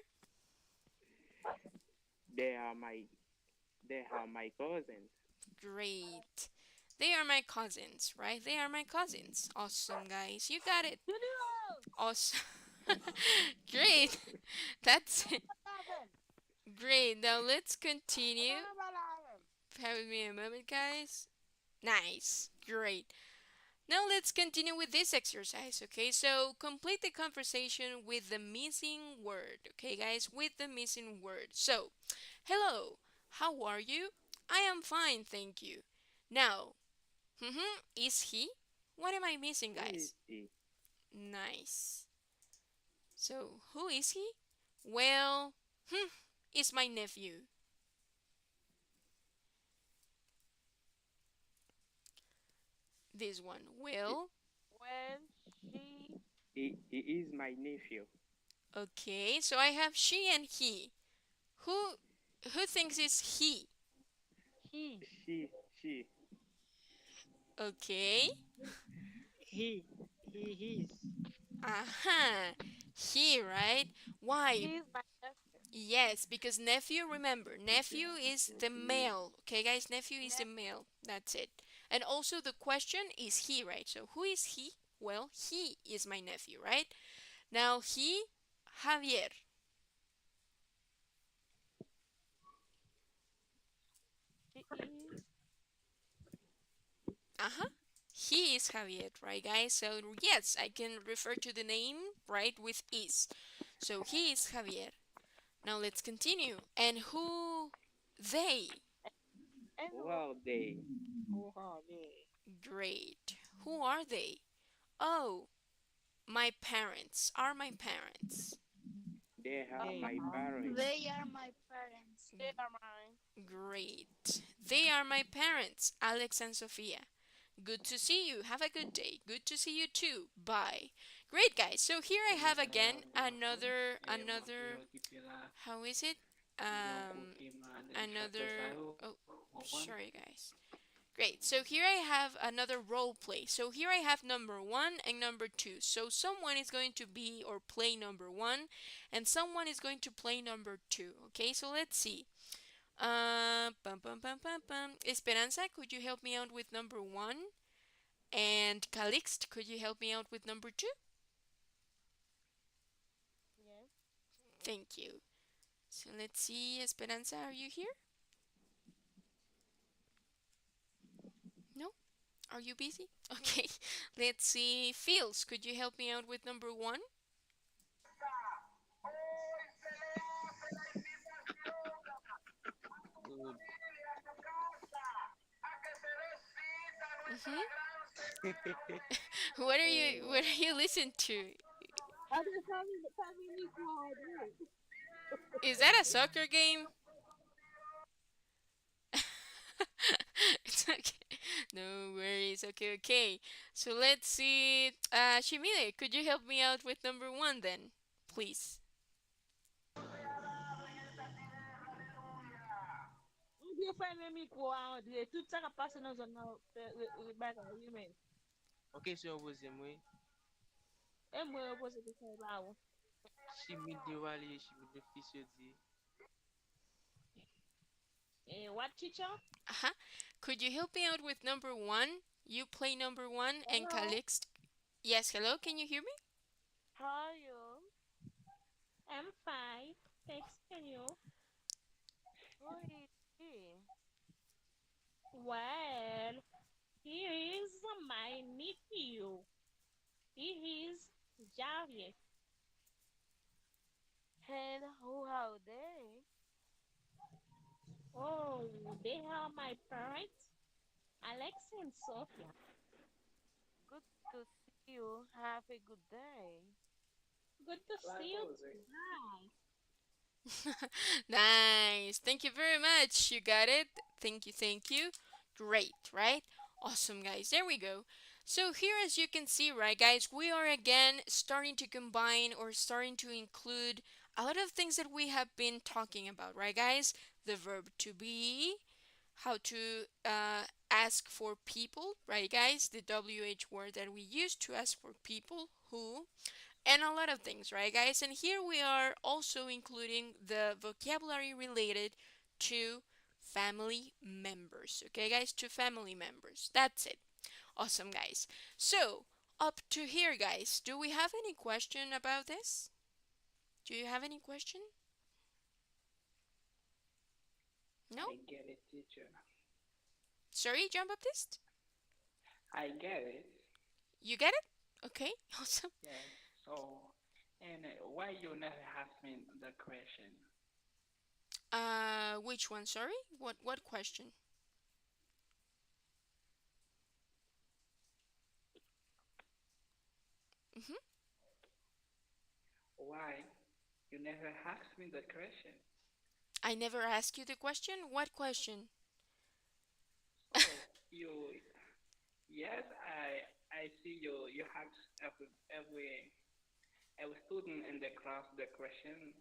S7: They are my they are my cousins.
S1: Great. They are my cousins, right? They are my cousins. Awesome, guys. You got it. Awesome. Great. That's it. Great. Now let's continue. Bear with me a moment, guys. Nice. Great. Now let's continue with this exercise, okay? So complete the conversation with the missing word, okay, guys? With the missing word. So, hello, how are you? I am fine, thank you. Now, is he? What am I missing,
S7: Who is
S1: guys?
S7: he?
S1: Nice. So, who is he? Well, is my nephew. This one.
S7: He,
S1: Well,
S2: When she,
S7: he is my nephew.
S1: okay. So I have she and he. Who who thinks it's he?
S2: he,
S7: She.
S1: Okay.
S4: He. He is.
S1: Aha. He, right? Why?
S2: he is my nephew.
S1: Yes, because nephew, remember, nephew is the
S7: Nephew.
S1: male. Okay, guys, nephew is the male. That's it. And also the question is he, right? So who is he? Well, he is my nephew, right? Now he, Javier.
S2: She is,
S1: Uh-huh. He is Javier, right, guys? So yes, I can refer to the name, right, with is. So he is Javier. Now let's continue. And who they?
S2: and
S7: Who are they?
S4: Who are they?
S1: Great. Who are they? Oh, my parents are my parents.
S7: They are
S4: They
S7: my
S4: are.
S7: parents.
S6: They are my parents.
S2: they are mine.
S1: Great. They are my parents, Alex and Sophia. Good to see you. Have a good day. Good to see you too. Bye. Great, guys. So here I have again another how is it? Um another oh sorry guys. Great. So here I have another role play. So here I have number 1 and number 2. So someone is going to be or play number 1 and someone is going to play number 2. Okay? So let's see. Pum, pum, pum, pum, pum. Esperanza, could you help me out with number 1? And Calixte, could you help me out with number 2?
S2: Yes.
S1: Thank you. So let's see. Esperanza, are you here? No? Are you busy? Okay. Let's see. Fields, could you help me out with number 1?
S4: Good.
S1: Mm-hmm. What are you listening to?
S2: I just family quiet.
S1: Is that a soccer game? It's okay. No worries. Okay, okay. So let's see. Shimile, could you help me out with number one then, please?
S4: On dirait pas un micro, hein, on dirait tout ça qui passe dans une bagaille humaine.
S5: Ok, si on vous aimez,
S4: Et moi, je pose des questions là.
S5: chimie de wali, chimie de fils dit.
S4: Et what teacher?
S1: Uh-huh. Could you help me out with number one? You play number one, and
S2: Hello.
S1: Calix. Yes, hello. Can you hear me?
S2: How are you?
S4: I'm fine. Thanks, and you?
S2: Who is he?
S4: Well, he is my nephew. He is Javier.
S2: And who are they?
S4: Oh, they are my parents, Alex and Sophia.
S2: Good to see you. Have a good day.
S4: Good to see you. Bye.
S1: Nice. Thank you very much. You got it. Thank you, thank you. Great, right? Awesome, guys. There we go. So here, as you can see, right, guys, we are again starting to combine or starting to include a lot of things that we have been talking about, right, guys? The verb to be, how to ask for people, right, guys? The WH word that we use to ask for people, who, and a lot of things, right, guys? And here we are also including the vocabulary related to family members, okay, guys? To family members. That's it. Awesome, guys. So, up to here, guys. Do we have any question about this? Do you have any question? No?
S7: I get it, teacher.
S1: Sorry, John Baptiste?
S7: I get it.
S1: You get it? Okay, awesome.
S7: Yes. So, and why you never ask me the question?
S1: Which one? Sorry? What question? Mm-hmm.
S7: Why you never ask me the question?
S1: I never asked you the question. What question?
S7: So you, yes, I see you ask every student in the class the question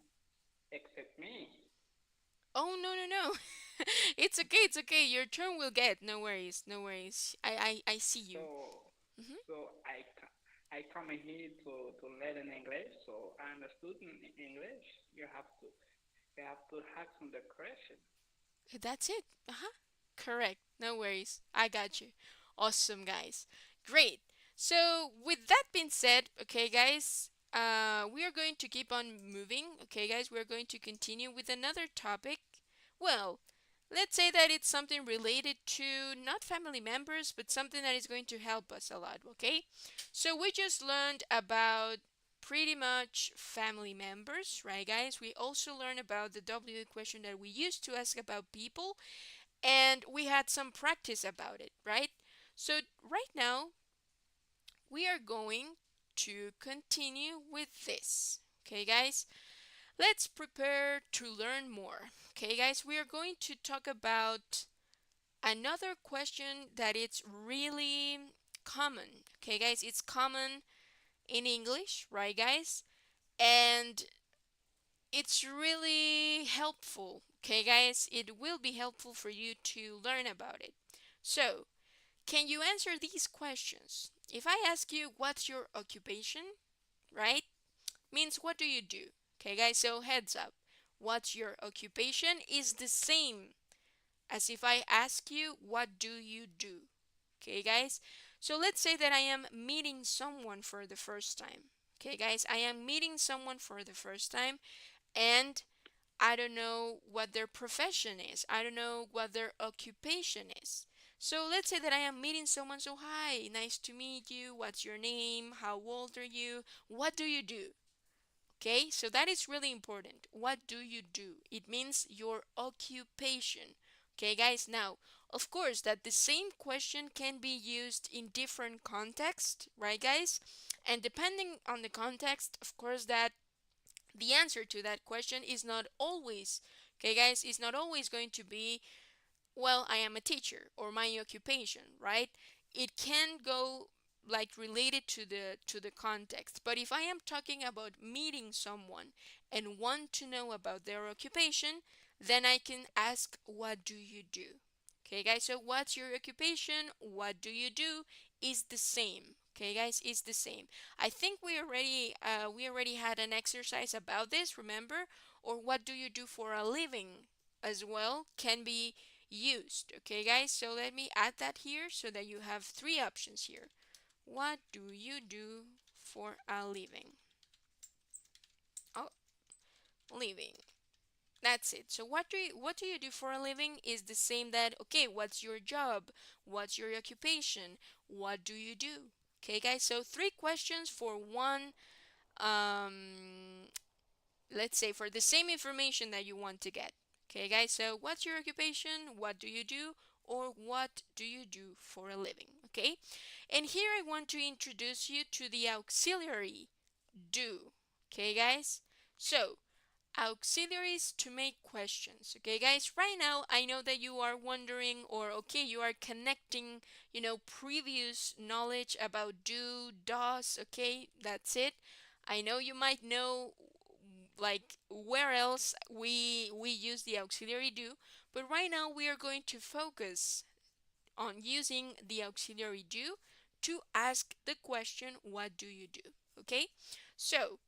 S7: except me.
S1: Oh, no, no, no. It's okay, it's okay. Your turn will get. No worries, no worries. I see you.
S7: So
S1: Hmm.
S7: I come in here to learn English. So I'm a student in English. You have to ask me the question.
S1: That's it. Uh-huh. Correct. No worries. I got you. Awesome, guys. Great. So, with that being said, okay, guys, we are going to keep on moving. Okay, guys, we're going to continue with another topic. Well, let's say that it's something related to not family members, but something that is going to help us a lot, okay? So, we just learned about pretty much family members, right, guys? We also learned about the W question that we used to ask about people, and we had some practice about it, right? So, right now, we are going to continue with this. Okay, guys, let's prepare to learn more. Okay, guys, we are going to talk about another question that it's really common. Okay, guys, it's common in English, right, guys? And it's really helpful. Okay, guys, it will be helpful for you to learn about it. So, can you answer these questions? If I ask you what's your occupation, right? Means what do you do? Okay, guys, so heads up. What's your occupation is the same as if I ask you what do you do? Okay, guys? So let's say that I am meeting someone for the first time. Okay, guys, I am meeting someone for the first time, and I don't know what their profession is. I don't know what their occupation is. So let's say that I am meeting someone. So, hi, nice to meet you. What's your name? How old are you? What do you do? Okay, so that is really important. What do you do? It means your occupation. Okay, guys, now Of course, that the same question can be used in different contexts, right, guys? And depending on the context, of course, that the answer to that question is not always, okay, guys, is not always going to be, well, I am a teacher or my occupation, right? It can go like related to the context. But if I am talking about meeting someone and want to know about their occupation, then I can ask, what do you do? Okay, guys, so what's your occupation? What do you do? Is the same. Okay, guys, is the same. I think we already had an exercise about this, remember? Or what do you do for a living as well can be used. Okay, guys, so let me add that here so that you have three options here. What do you do for a living? Oh, living. That's it. So what do you do for a living is the same that, okay, what's your job? What's your occupation? What do you do? Okay, guys, so three questions for one, um let's say for the same information that you want to get. Okay, guys, so what's your occupation? What do you do? Or what do you do for a living? Okay, and here I want to introduce you to the auxiliary do. Okay, guys, so auxiliaries to make questions. Okay, guys, right now I know that you are wondering, or okay, you are connecting, previous knowledge about do, does. Okay, that's it. I know you might know like where else we use the auxiliary do, but right now we are going to focus on using the auxiliary do to ask the question, what do you do? Okay, so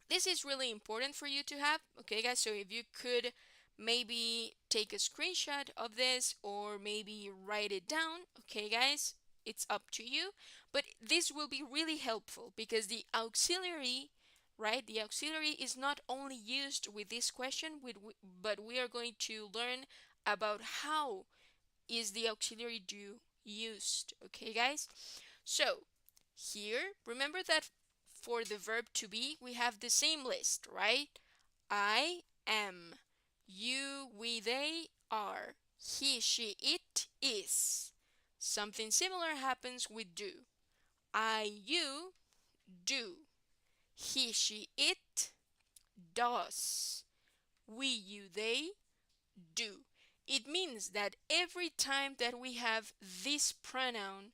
S1: this is really important for you to have. Okay, guys, so if you could maybe take a screenshot of this or maybe write it down. Okay, guys, it's up to you, but this will be really helpful because the auxiliary, right, the auxiliary is not only used with this question but we are going to learn about how is the auxiliary do used. Okay, guys, so here, remember that for the verb to be, we have the same list, right? I am, you, we, they are, he, she, it is. Something similar happens with do. I, you do. He, she, it does. We, you, they do. It means that every time that we have this pronoun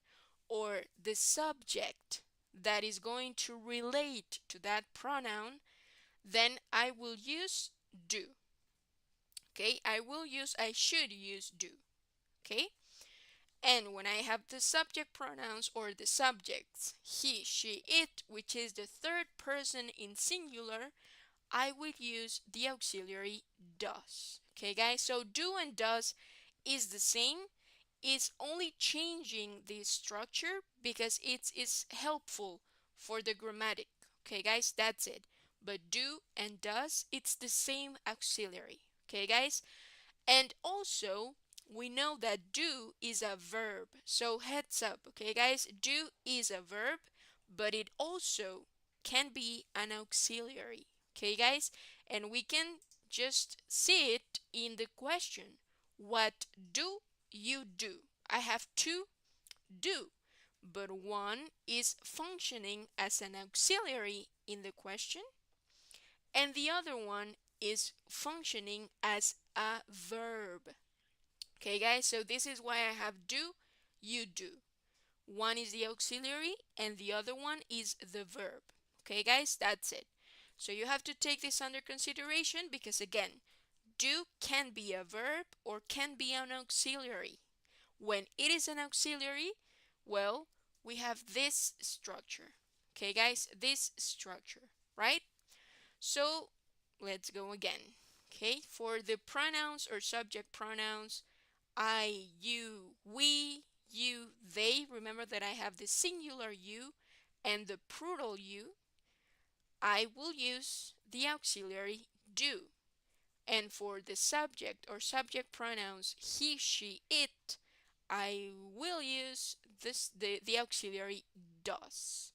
S1: or the subject that is going to relate to that pronoun, then I will use do. Okay, I should use do. Okay, and when I have the subject pronouns or the subjects, he, she, it, which is the third person in singular, I would use the auxiliary does. Okay, guys, so do and does is the same. It's only changing the structure because it is helpful for the grammatic. Okay, guys, that's it. But do and does, it's the same auxiliary. Okay, guys, and also, we know that do is a verb. So heads up, okay guys? Do is a verb, but it also can be an auxiliary. Okay guys? And we can just see it in the question. What do you do? I have two do, but one is functioning as an auxiliary in the question and the other one is functioning as a verb. Okay, guys, so this is why I have do, you do. One is the auxiliary and the other one is the verb. Okay, guys, that's it. So you have to take this under consideration because, again, do can be a verb or can be an auxiliary. When it is an auxiliary, well, we have this structure. Okay, guys, this structure, right? So let's go again. Okay, for the pronouns or subject pronouns, I, you, we, you, they, remember that I have the singular you and the plural you, I will use the auxiliary do. And for the subject or subject pronouns he, she, it, I will use the auxiliary does.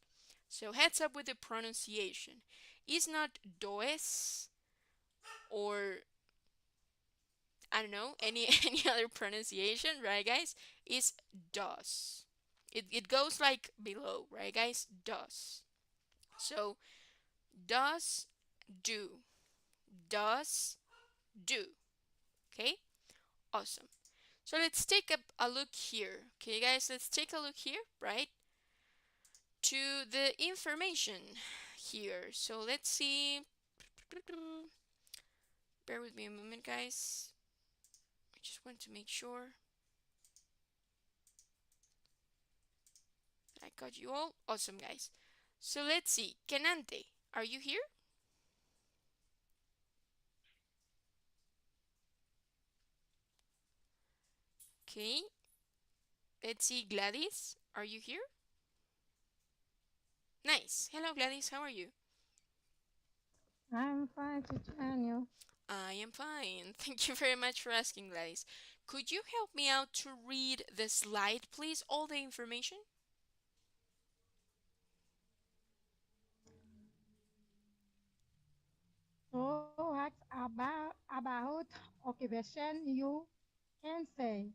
S1: So heads up with the pronunciation. It's not does or I don't know, any any other pronunciation, right, guys, is does. It goes like below, right, guys? Does. So does, do, does, do. Okay, awesome. So let's take a look here. Okay, guys, let's take a look here, right, to the information here. So let's see. Bear with me a moment, guys. I just want to make sure that I got you all. Awesome, guys. So let's see. Kenante, are you here? Okay. Let's see. Gladys, are you here? Nice. Hello, Gladys. How are you?
S8: I'm fine to join you.
S1: I am fine. Thank you very much for asking, Gladys. Could you help me out to read the slide, please? All the information?
S8: So ask about occupation. You can say,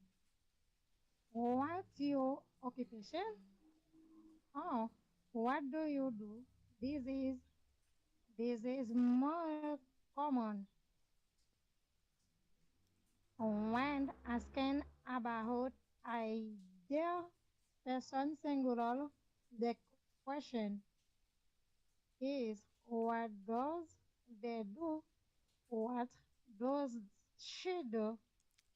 S8: what's your occupation? Oh, what do you do? This is this is more common when asking about either person singular. The question is, what does they do? What does she do?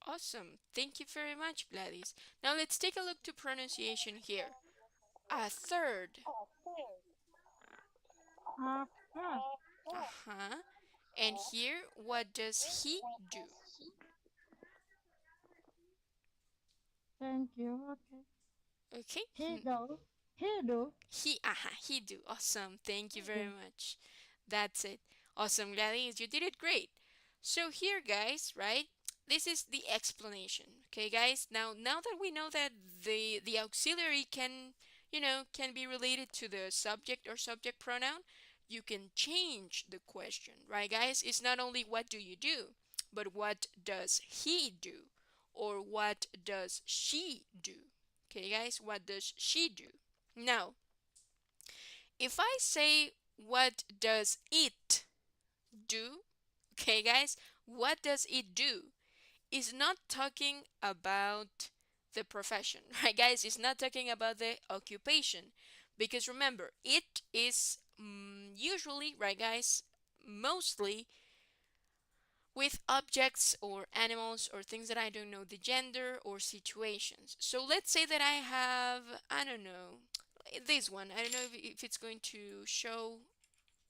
S1: Awesome. Thank you very much, Gladys. Now let's take a look to pronunciation here. A third.
S8: After.
S1: Uh-huh. And here, what does he do?
S8: Thank you. Okay.
S1: Okay.
S8: He do. He do.
S1: He do. Awesome. Thank you
S8: He
S1: very
S8: do.
S1: much. That's it. Awesome, Gladys. You did it great. So here, guys, right? This is the explanation. Okay, guys. Now that we know that the auxiliary can, can be related to the subject or subject pronoun, you can change the question, right, guys? It's not only what do you do, but what does he do? Or what does she do? Okay, guys, what does she do? Now, if I say, what does it do? Okay, guys, what does it do? Is not talking about the profession, right, guys? It's not talking about the occupation. Because remember, it is usually, right, guys, mostly with objects or animals or things that I don't know the gender or situations. So let's say that I have, I don't know, this one. I don't know if it's going to show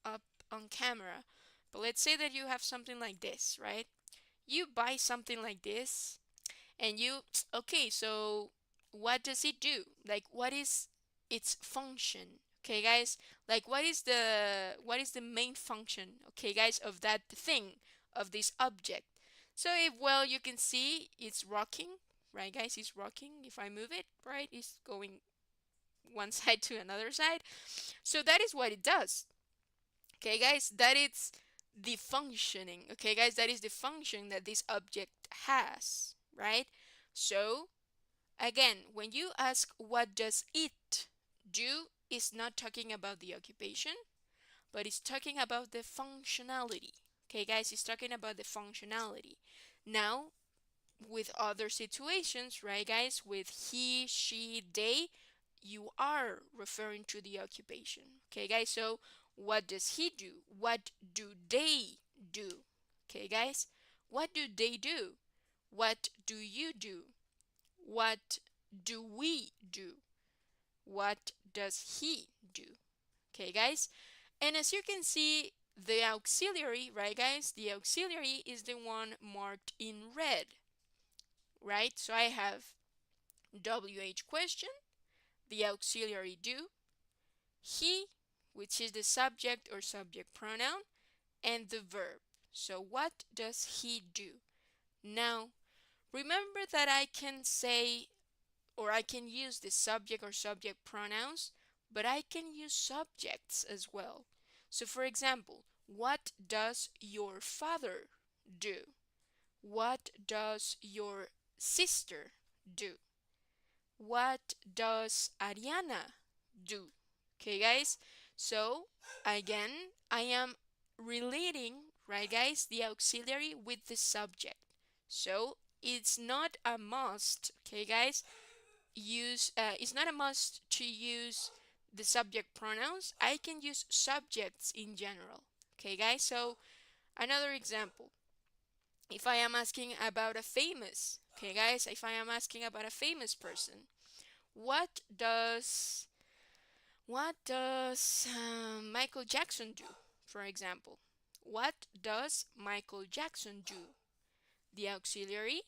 S1: up on camera, but let's say that you have something like this, right? You buy something like this and you, okay, so what does it do? Like, what is its function? Okay, guys, like what is the main function, okay, guys, of that thing, of this object? So if, well, you can see it's rocking, right, guys? It's rocking. If I move it, right, it's going one side to another side. So that is what it does. Okay, guys, that is the functioning. Okay, guys, that is the function that this object has, right? So, again, when you ask what does it do, it's not talking about the occupation, but it's talking about the functionality. Okay, guys, it's talking about the functionality. Now, with other situations, right, guys, with he, she, they, you are referring to the occupation. Okay, guys, so what does he do? What do they do? Okay, guys, what do they do? What do you do? What do we do? What does he do? Okay, guys, and as you can see, the auxiliary, right, guys, the auxiliary is the one marked in red, right? So I have WH question, the auxiliary do, he, which is the subject or subject pronoun, and the verb. So what does he do? Now, remember that I can say, or I can use the subject or subject pronouns, but I can use subjects as well. So for example, what does your father do? What does your sister do? What does Ariana do? Okay, guys. So, again, I am relating, right, guys, the auxiliary with the subject. So, it's not a must, okay, guys, it's not a must to use the subject pronouns. I can use subjects in general. Okay, guys. So, another example, if I am asking about a famous, okay, guys, if I am asking about a famous person, what does Michael Jackson do? For example, what does Michael Jackson do? The auxiliary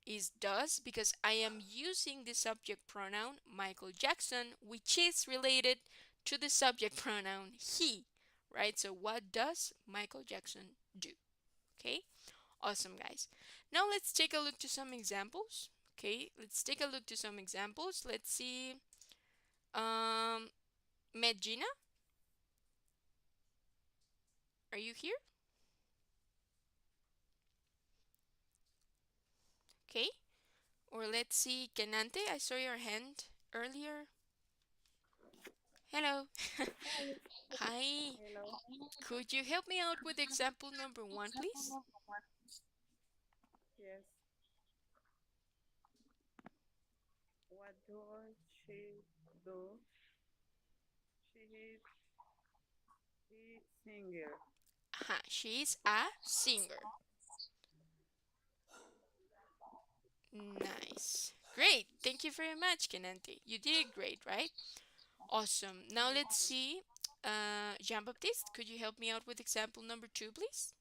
S1: is does because I am using the subject pronoun Michael Jackson, which is related to the subject pronoun he, right? So, what does Michael Jackson do? Okay, awesome, guys. Now, let's take a look to some examples. Okay, let's take a look to some examples. Let's see. Um, Medjina, are you here? Okay, or let's see. Kenante, I saw your hand earlier. Hello. Hi.
S2: Hello.
S1: Could you help me out with example number one, please?
S2: Yes. What does she do? She is the singer.
S1: Aha, she's a singer. Nice. Great. Thank you very much, Kenante. You did it great, right? Awesome. Now let's see. Jean Baptiste, could you help me out with example number two, please?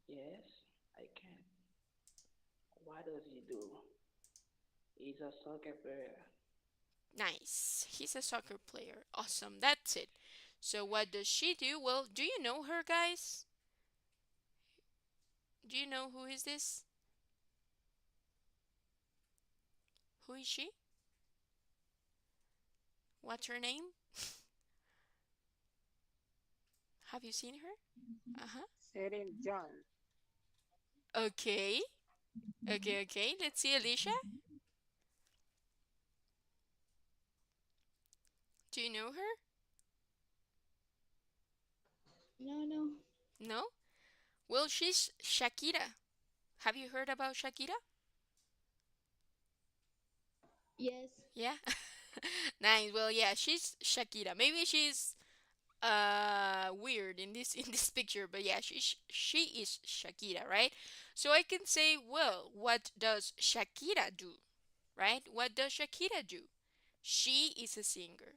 S7: Yes, I can. What does he do? He's a soccer player.
S1: Nice. He's a soccer player. Awesome. That's it. So what does she do? Well, do you know her, guys? Do you know who is this? Who is she? What's her name? Have you seen her? Uh-huh.
S2: Celine John.
S1: Okay. Okay. Let's see, Alicia. Do you know her?
S3: No, no.
S1: No? Well, she's Shakira. Have you heard about Shakira?
S3: Yes.
S1: Yeah. Nice. Well, yeah, she's Shakira. Maybe she's weird in this picture, but yeah, she is Shakira, right? So I can say, well, what does Shakira do? Right? What does Shakira do? She is a singer,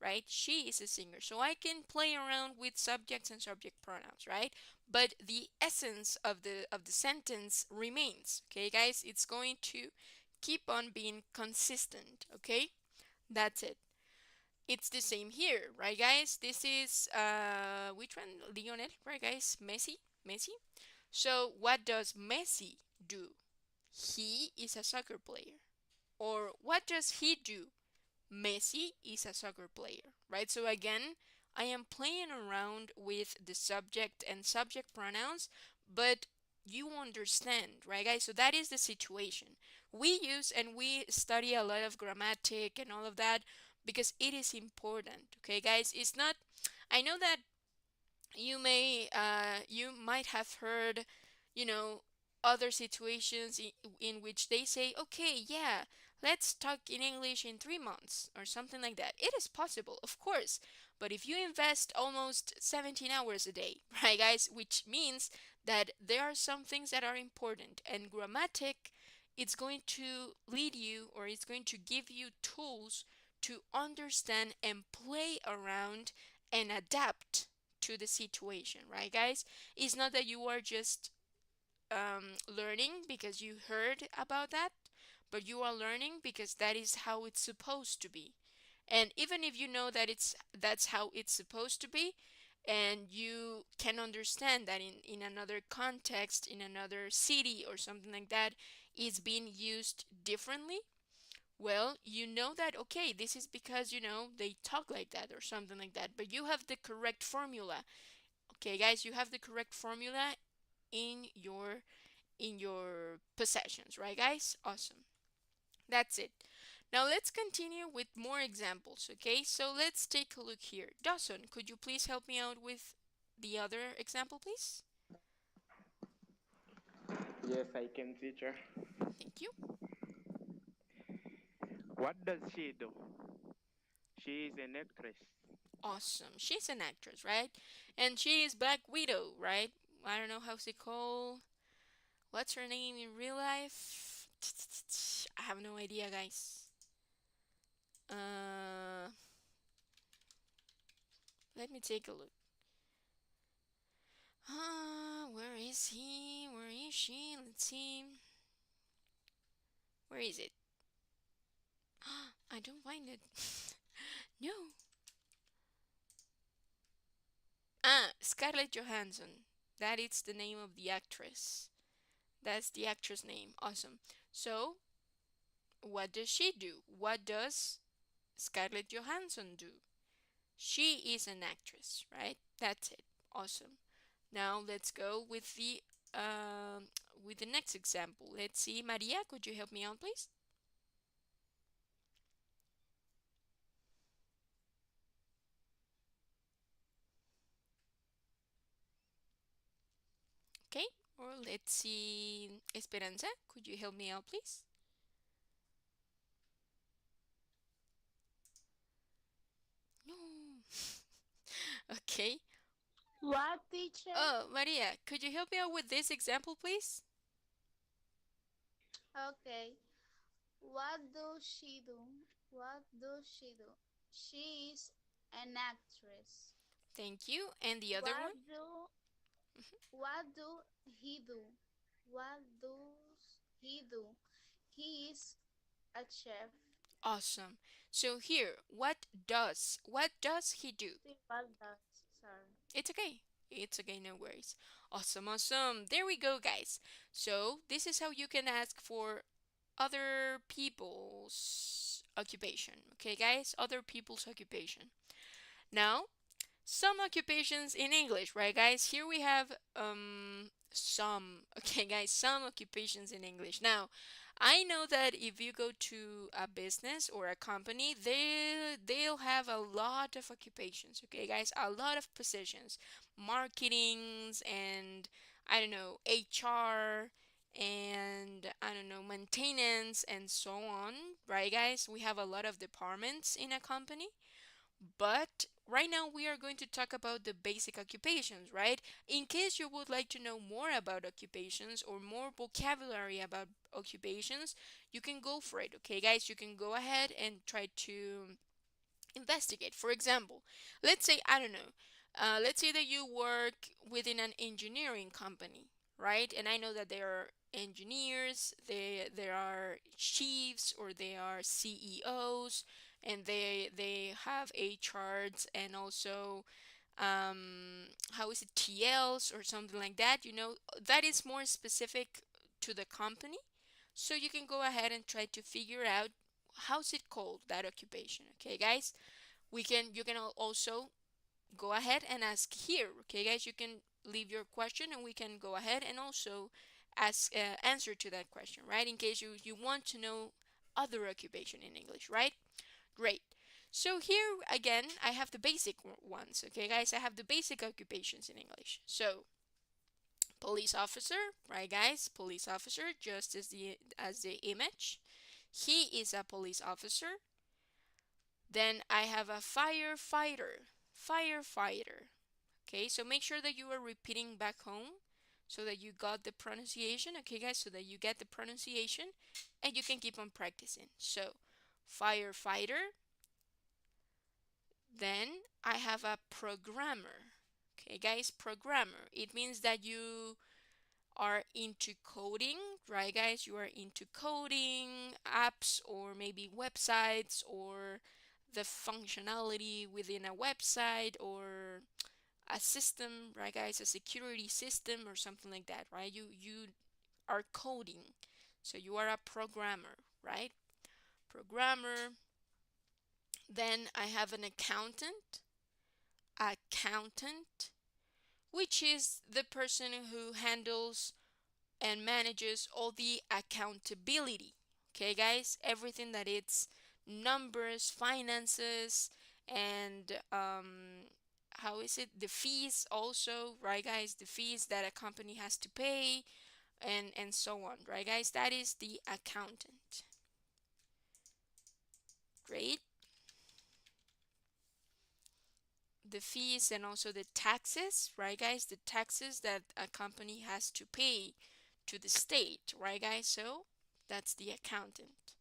S1: right? She is a singer. So I can play around with subjects and subject pronouns, right? But the essence of the sentence remains. Okay, guys? It's going to keep on being consistent, okay? That's it. It's the same here, right, guys? This is which one? Lionel, right, guys? Messi. So what does Messi do? He is a soccer player. Or what does he do? Messi is a soccer player, right? So again, I am playing around with the subject and subject pronouns, but you understand, right, guys? So that is the situation. We use and we study a lot of grammatic and all of that because it is important, okay, guys? It's not, I know that you might have heard, you know, other situations in which they say, okay, yeah, let's talk in English in 3 months or something like that. It is possible, of course, but if you invest almost 17 hours a day, right, guys, which means that there are some things that are important, and grammatic, it's going to lead you, or it's going to give you tools to understand and play around and adapt to the situation, right, guys? It's not that you are just learning because you heard about that, but you are learning because that is how it's supposed to be. And even if you know that that's how it's supposed to be, and you can understand that in another context, in another city or something like that, is being used differently, well, you know that, okay, this is because, they talk like that or something like that, but you have the correct formula. Okay, guys, you have the correct formula in your in your possessions, right, guys? Awesome. That's it. Now let's continue with more examples, okay? So let's take a look here. Dawson, could you please help me out with the other example, please?
S5: Yes, I can, teacher.
S1: Thank you.
S5: What does she do? She is an actress.
S1: Awesome. She's an actress, right? And she is Black Widow, right? I don't know how's it called. What's her name in real life? I have no idea, guys. Uh, Let me take a look. Where is he? Where is she? Let's see. Where is it? I don't find it. No. Scarlett Johansson. That is the name of the actress. That's the actress name. Awesome. So, what does she do? What does Scarlett Johansson do? She is an actress, right? That's it. Awesome. Now let's go um with the next example. Let's see, Maria, could you help me out, please? Okay. Or let's see, Esperanza, could you help me out, please? No. Okay.
S6: What, teacher?
S1: Oh, Maria, could you help me out with this example, please?
S6: Okay. What does she do? What does she do? She is an actress.
S1: Thank you. And the other
S6: What
S1: one?
S6: do what do he do? What does he do? He is a chef.
S1: Awesome. So here, what does he do?
S6: See what does, sorry.
S1: It's okay. It's okay, no worries. Awesome, awesome. There we go, guys. So this is how you can ask for other people's occupation. Okay, guys? Other people's occupation. Now, some occupations in English, right, guys? Here we have some. Okay, guys, some occupations in English. Now, I know that if you go to a business or a company, they'll have a lot of occupations, okay, guys? A lot of positions, marketings and I don't know, HR and I don't know, maintenance and so on, right, guys? We have a lot of departments in a company. But right now we are going to talk about the basic occupations, right? In case you would like to know more about occupations or more vocabulary about occupations, you can go for it, okay, guys? You can go ahead and try to investigate. For example, let's say, I don't know, let's say that you work within an engineering company, right? And I know that there are engineers, there are chiefs or they are CEOs, and they have HRs and also how is it, TLs or something like that. That is more specific to the company. So you can go ahead and try to figure out how's it called, that occupation. Okay, guys? You can also go ahead and ask here. Okay, guys? You can leave your question and we can go ahead and also ask answer to that question, right? In case you want to know other occupation in English, right? Great. So here again, I have the basic ones. Okay, guys? I have the basic occupations in English. So, police officer, right, guys? Police officer, just as the image. He is a police officer. Then I have a firefighter. Firefighter. Okay, so make sure that you are repeating back home so that you got the pronunciation. Okay, guys, so that you get the pronunciation and you can keep on practicing. So, firefighter. Then I have a programmer. Okay, guys, programmer. It means that you are into coding, right, guys? You are into coding apps or maybe websites or the functionality within a website or a system, right, guys? A security system or something like that, right? You are coding, so you are a programmer, right? Programmer. Then I have an accountant. Accountant, which is the person who handles and manages all the accountability. Okay, guys, everything that it's numbers, finances, and how is it? The fees also, right, guys? The fees that a company has to pay, and so on, right, guys? That is the accountant. Great. The fees and also the taxes, right, guys? The taxes that a company has to pay to the state, right, guys? So that's the accountant.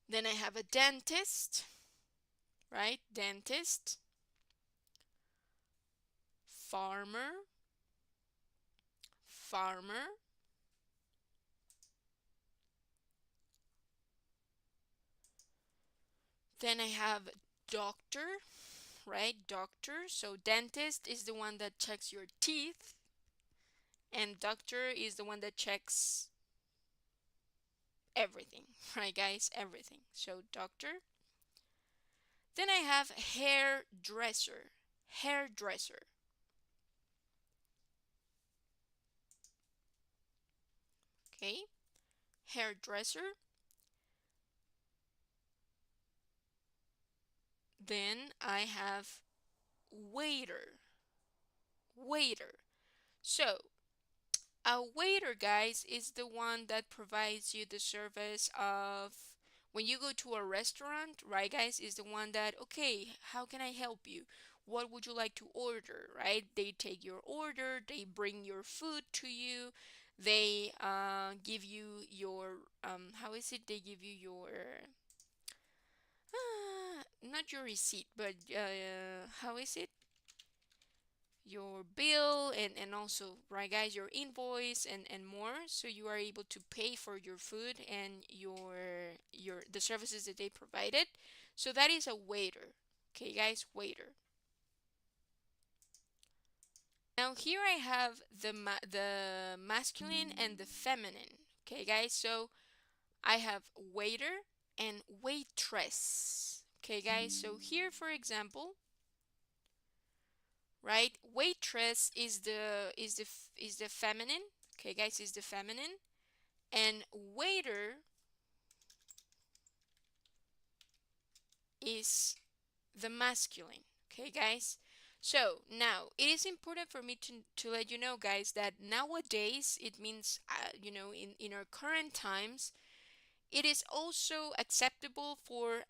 S1: Then I have a dentist, right? Dentist, farmer, farmer. Then I have doctor, right? Doctor. So dentist is the one that checks your teeth, and doctor is the one that checks everything, right, guys? Everything. So doctor. Then I have hairdresser, hairdresser. Okay, hairdresser. Then I have waiter, waiter. So a waiter, guys, is the one that provides you the service of when you go to a restaurant, right, guys, is the one that, okay, how can I help you? What would you like to order, right? They take your order, they bring your food to you, they give you your, how is it? They give you your, not your receipt, but how is it? Your bill, and also, right, guys, your invoice, and more, so you are able to pay for your food and your the services that they provided. So that is a waiter. Okay, guys, waiter. Now here I have the masculine and the feminine. Okay, guys, so I have waiter and waitress. Okay, guys, so here, for example, right, waitress is the feminine. Okay, guys, is the feminine, and waiter is the masculine. Okay, guys, so now it is important for me to let you know, guys, that nowadays it means, in our current times, it is also acceptable for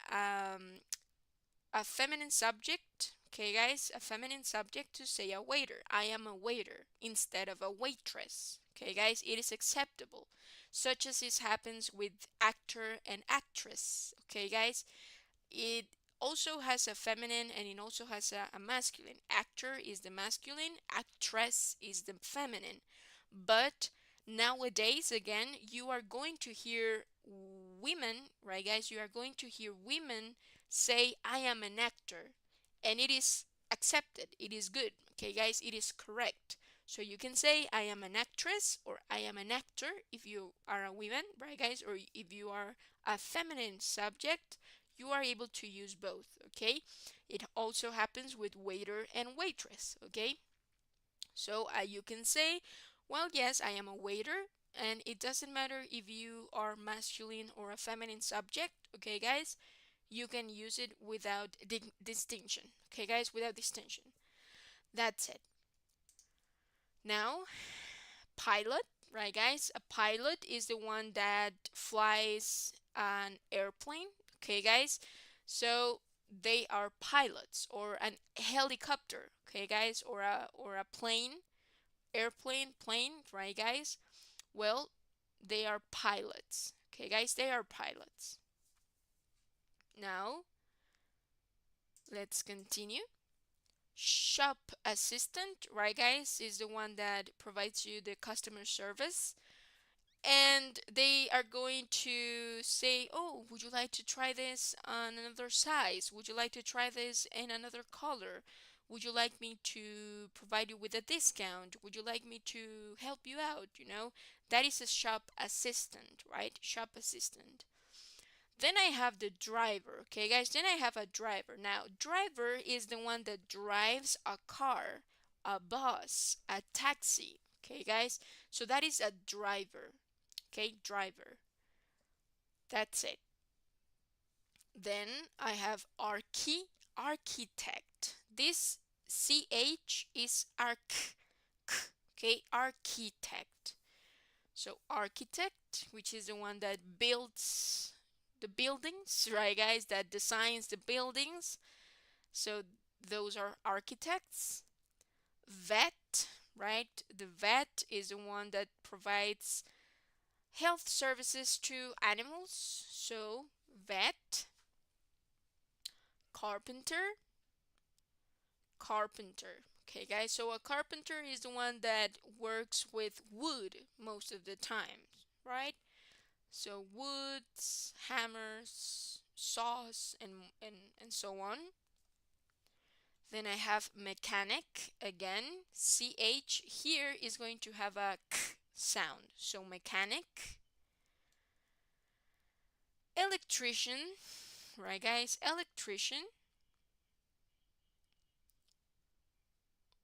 S1: a feminine subject, okay, guys, a feminine subject, to say a waiter. I am a waiter instead of a waitress. Okay, guys, it is acceptable, such as this happens with actor and actress. Okay, guys, it also has a feminine and it also has a masculine. Actor is the masculine, actress is the feminine. But nowadays, again, you are going to hear women, right, guys? You are going to hear women say, I am an actor, and it is accepted. It is good. Okay, guys, it is correct. So you can say, I am an actress or I am an actor if you are a woman, right, guys? Or if you are a feminine subject, you are able to use both. Okay, it also happens with waiter and waitress. Okay, so you can say, well, yes, I am a waiter, and it doesn't matter if you are masculine or a feminine subject. Okay, guys, you can use it without distinction. Okay, guys, without distinction. That's it. Now, pilot, right, guys? A pilot is the one that flies an airplane. Okay, guys, so they are pilots, or an helicopter. Okay, guys, or a plane, airplane, plane, right, guys? Well, they are pilots. Okay, guys, they are pilots. Now, let's continue. Shop assistant, right, guys, is the one that provides you the customer service. And they are going to say, oh, would you like to try this on another size? Would you like to try this in another color? Would you like me to provide you with a discount? Would you like me to help you out? That is a shop assistant, right? Shop assistant. Then I have the driver, okay, guys? Then I have a driver. Now, driver is the one that drives a car, a bus, a taxi. Okay, guys? So that is a driver. Okay, driver. That's it. Then I have architect. This ch is okay, architect. So architect, which is the one that builds the buildings, right, guys? That designs the buildings. So those are architects. Vet, right? The vet is the one that provides health services to animals. So vet. Carpenter, carpenter. Okay, guys, so a carpenter is the one that works with wood most of the time, right? So woods, hammers, saws, and so on. Then I have mechanic again. CH here is going to have a k sound. So mechanic, electrician, right guys? Electrician,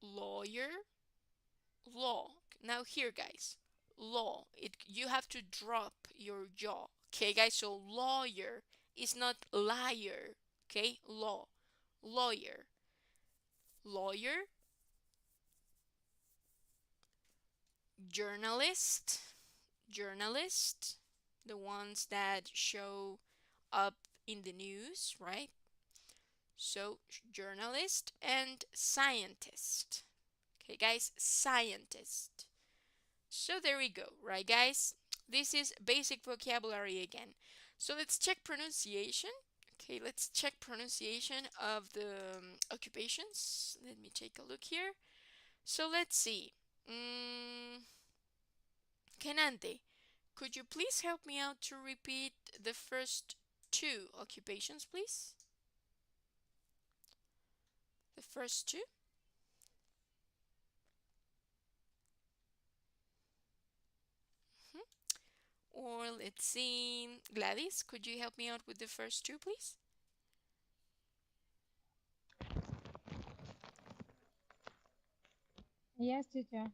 S1: lawyer, law. Now here guys, law. It you have to drop your jaw. Okay guys, so lawyer is not liar. Okay? Law. Lawyer. Lawyer, journalist, journalist, the ones that show up in the news, right? So journalist and scientist. Okay guys, scientist. So there we go, right guys? This is basic vocabulary again. So let's check pronunciation. Okay, let's check pronunciation of the occupations. Let me take a look here. So let's see. Kenante, could you please help me out to repeat the first two occupations, please? The first two? Mhm. Or let's see, Gladys, could you help me out with the first two, please?
S8: Yes, teacher.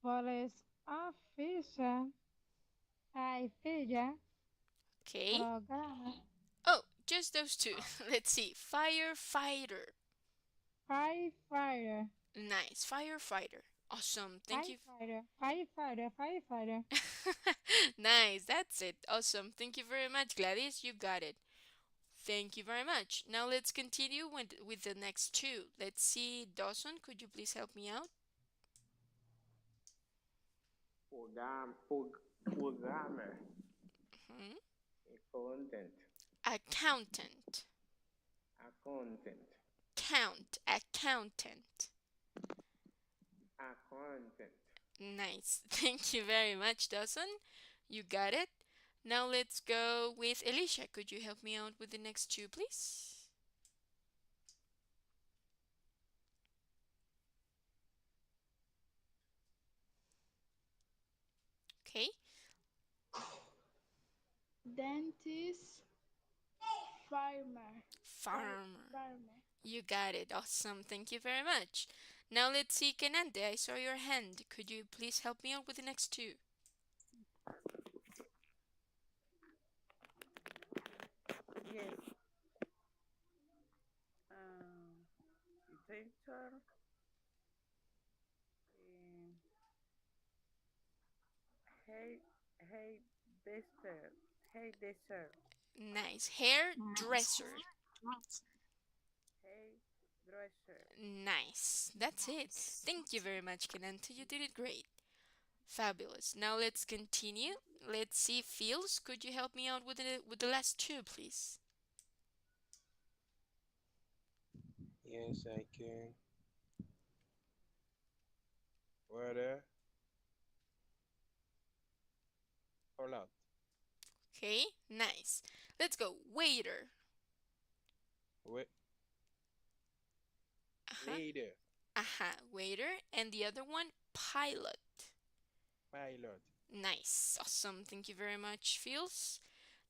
S8: Police officer, high figure,
S1: Okay.
S8: programmer,
S1: Oh, just those two. Let's see. Firefighter.
S8: firefighter,
S1: Nice. Firefighter. Awesome. Thank you.
S8: firefighter.
S1: Nice. That's it. Awesome. Thank you very much, Gladys. You got it. Thank you very much. Now let's continue with the next two. Let's see. Dawson, could you please help me out?
S9: Programmer,
S1: Hmm.
S9: accountant,
S1: Accountant.
S9: accountant,
S1: Accountant.
S9: accountant.
S1: Nice. Thank you very much, Dawson. You got it. Now let's go with Alicia. Could you help me out with the next two, please? Okay.
S3: Dentist, farmer,
S1: Farmer.
S3: farmer.
S1: You got it. Awesome. Thank you very much. Now let's see, Kenande. I saw your hand. Could you please help me out with the next two?
S2: Yes. Um, Director, um, hey, hey, Dexter, hey, Dexter,
S1: Nice. Hairdresser.
S2: hey, Dresser.
S1: Nice. That's it. Thank you very much, Kenante. You did it great. Fabulous. Now let's continue. Let's see, Fields. Could you help me out with the last two, please?
S10: Yes, I can. Water, all out.
S1: Okay. Nice. Let's go. Waiter.
S10: Wait,
S1: Uh-huh.
S10: later,
S1: Waiter. And the other one, pilot.
S10: pilot,
S1: Nice. Awesome. Thank you very much, Fields.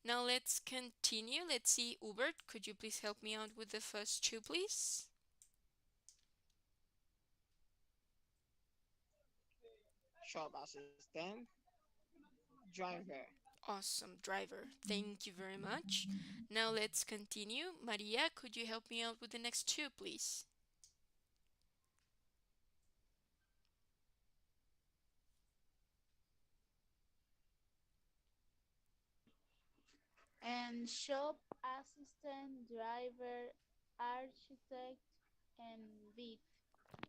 S1: Now let's continue. Let's see, Hubert, could you please help me out with the first two, please?
S11: shop assistant, driver.
S1: Awesome, driver. Thank you very much. Now let's continue. Maria, could you help me out with the next two, please?
S6: And shop assistant, driver, architect, and vet.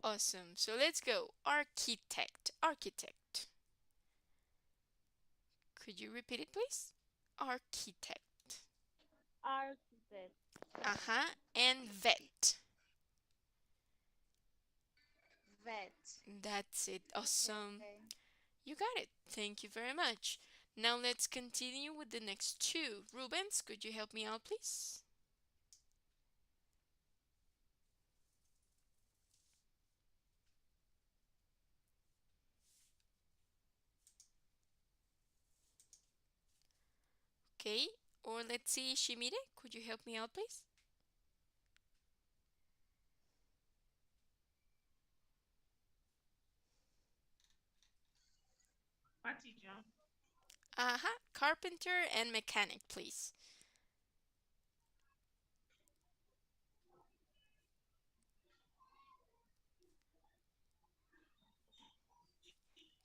S1: Awesome. So let's go. Architect. Architect. Could you repeat it, please? Architect.
S2: Architect.
S1: Uh-huh. And vet.
S6: Vet.
S1: That's it. Awesome.
S6: Okay.
S1: You got it. Thank you very much. Now let's continue with the next two. Rubens, could you help me out, please? Okay. Or let's see, Shimide, could you help me out, please?
S4: What teacher?
S1: Uh-huh. Carpenter and mechanic, please.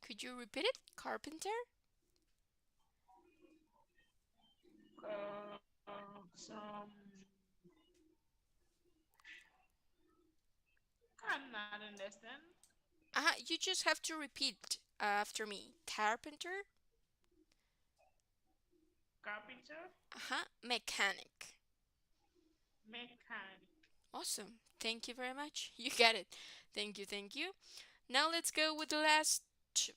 S1: Could you repeat it? Carpenter?
S4: Some. I'm not understand.
S1: Uh-huh. You just have to repeat after me. Carpenter?
S4: Carpenter,
S1: Uh-huh. Mechanic.
S4: mechanic.
S1: Awesome. Thank you very much. You got it. Thank you, thank you. Now let's go with the last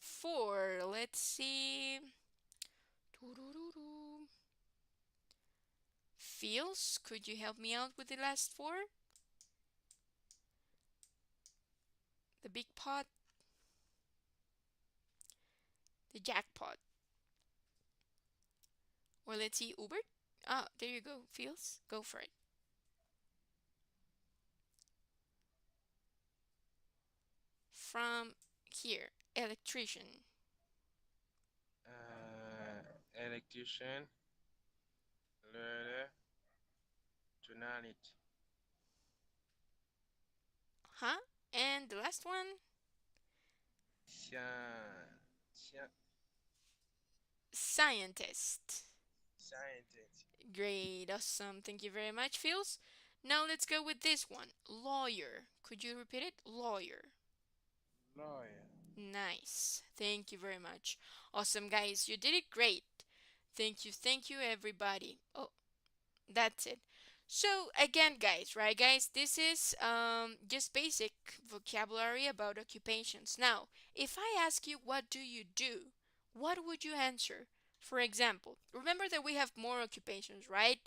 S1: four. Let's see. Doo-doo-doo-doo. Feels, could you help me out with the last four? The big pot, the jackpot. Or let's see, Uber. Ah, there you go. Feels, go for it. From here, electrician.
S10: Electrician, learner, journalist,
S1: Huh? And the last one,
S10: science,
S1: scientist.
S10: scientist,
S1: Great, awesome. Thank you very much, Feels. Now let's go with this one. Lawyer. Could you repeat it? Lawyer.
S10: lawyer.
S1: Nice. Thank you very much. Awesome, guys. You did it great. Thank you, everybody. Oh, that's it. So again, guys, right, guys, this is just basic vocabulary about occupations. Now, if I ask you what do you do, what would you answer? For example, remember that we have more occupations, right?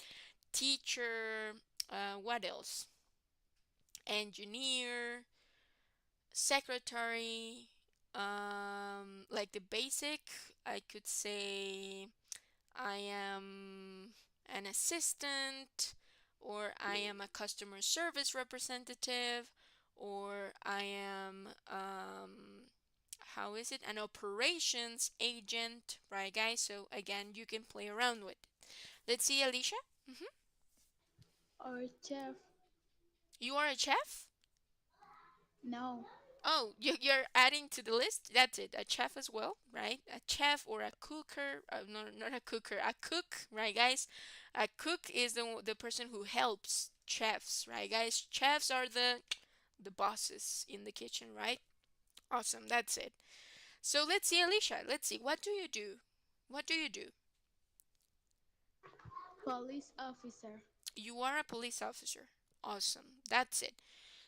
S1: Teacher, what else? Engineer, secretary, like the basic, I could say I am an assistant, or I am a customer service representative, or I am, how is it, an operations agent, right, guys? So again, you can play around with it. Let's see, Alicia. hmm
S3: Or chef.
S1: You are a chef?
S3: No.
S1: Oh, you're adding to the list? That's it. A chef as well, right? A chef or a cooker. No, not a cooker. A cook, right, guys? A cook is the person who helps chefs, right, guys? Chefs are the bosses in the kitchen, right? Awesome. That's it. So let's see, Alicia. Let's see. What do you do? What do you do?
S3: Police officer.
S1: You are a police officer. Awesome. That's it.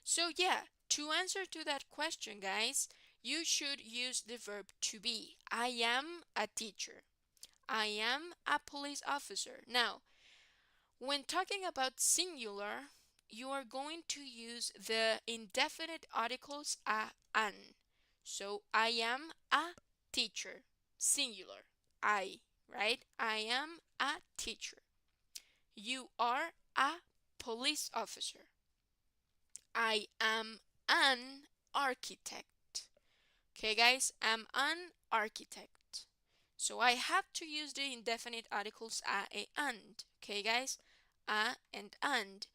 S1: So yeah, to answer to that question, guys, you should use the verb to be. I am a teacher. I am a police officer. Now, when talking about singular, you are going to use the indefinite articles a an. So I am a teacher. Singular. I, right? I am a teacher. You are a police officer. I am an architect. Okay, guys, I'm an architect. So I have to use the indefinite articles a and. Okay, guys, a and and.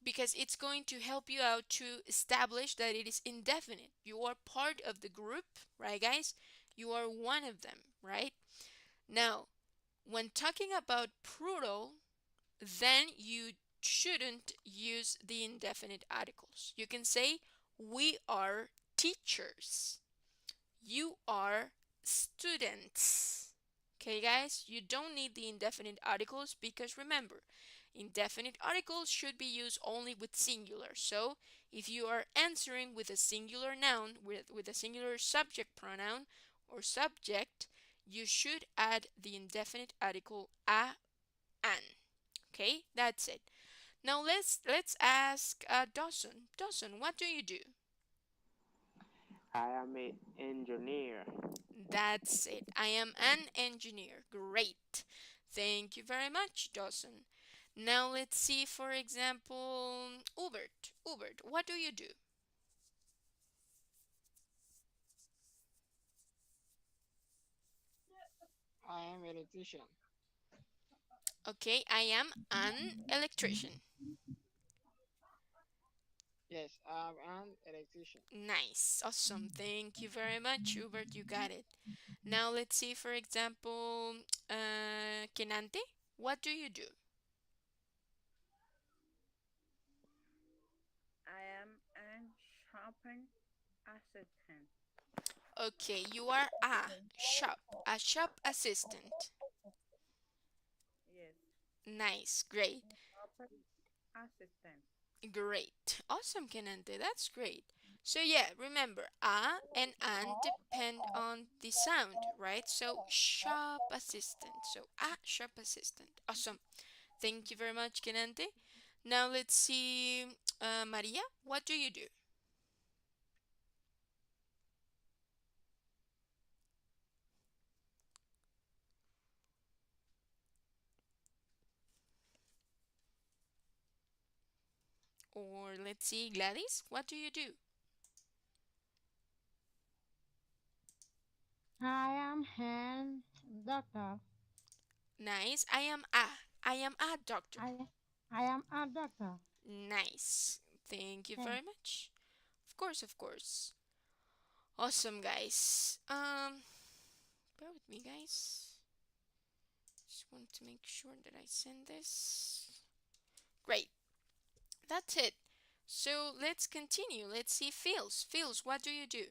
S1: Because it's going to help you out to establish that it is indefinite. You are part of the group, right, guys? You are one of them, right? Now, when talking about plural, then you shouldn't use the indefinite articles. You can say, we are teachers. You are students. Okay, guys, you don't need the indefinite articles because remember, indefinite articles should be used only with singular. So, if you are answering with a singular noun, with a singular subject pronoun or subject, you should add the indefinite article a an. Okay, that's it. Now let's ask Dawson. Dawson, what do you do?
S9: I am an engineer.
S1: That's it. I am an engineer. Great. Thank you very much, Dawson. Now let's see, for example, Hubert. Hubert, what do you do?
S11: I am electrician.
S1: Okay, I am an electrician.
S11: Yes, I'm an electrician.
S1: Nice. Awesome. Thank you very much, Hubert. You got it. Now let's see, for example, Kenante. What do you do?
S2: I am an shopping assistant.
S1: Okay, you are a shop assistant.
S2: Yes,
S1: Nice, great,
S2: shopping assistant.
S1: great. Awesome, Kenante, that's great. So yeah, remember, a and an depend on the sound, right? So shop assistant. So a shop assistant. Awesome. Thank you very much, Kenante. Now let's see, Maria, what do you do? Or let's see, Gladys, what do you do?
S8: I am an doctor.
S1: Nice. I am a doctor.
S8: I I am a doctor.
S1: Nice. Thank you
S8: Thank
S1: very much. Of course, of course. Awesome, guys. Bear with me, guys. Just want to make sure that I send this. Great. That's it. So let's continue. Let's see, Phils. Phils, what do you do?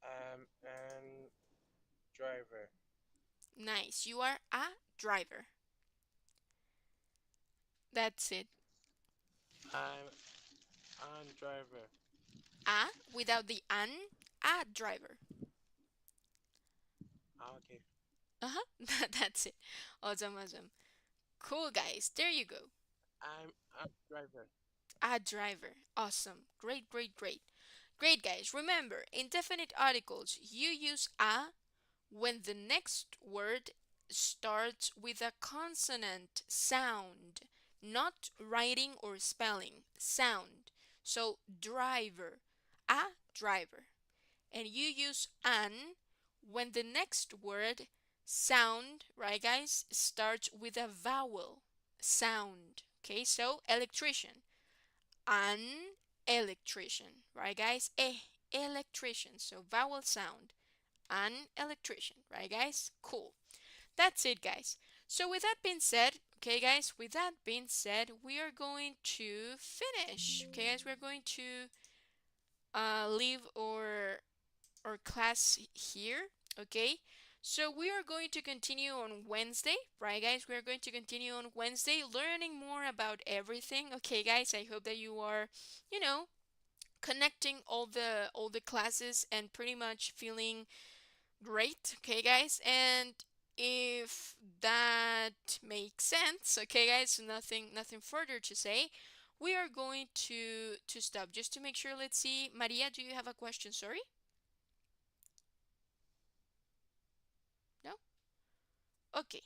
S10: I'm an driver.
S1: Nice. You are a driver. That's it.
S10: I'm an driver.
S1: A without the an. A driver.
S10: Okay.
S1: Uh-huh. That's it. Awesome, awesome. Cool, guys. There you go.
S10: I'm a driver.
S1: A driver. Awesome. Great, great, great. Great, guys. Remember, indefinite articles, you use a when the next word starts with a consonant sound, not writing or spelling, sound. So, driver, a driver. And you use an when the next word sound, right, guys, starts with a vowel sound. Okay, so electrician, an electrician, right, guys? Electrician, so vowel sound, an electrician, right, guys? Cool. That's it, guys. So with that being said, okay, guys, with that being said, we are going to finish. Okay, guys, we're going to leave our class here. Okay. So we are going to continue on Wednesday, right, guys? We are going to continue on Wednesday, learning more about everything. Okay, guys. I hope that you are, you know, connecting all the classes and pretty much feeling great, okay, guys? And if that makes sense, okay, guys, nothing further to say. We are going to stop just to make sure. Let's see, Maria, do you have a question? Sorry, no. Okay,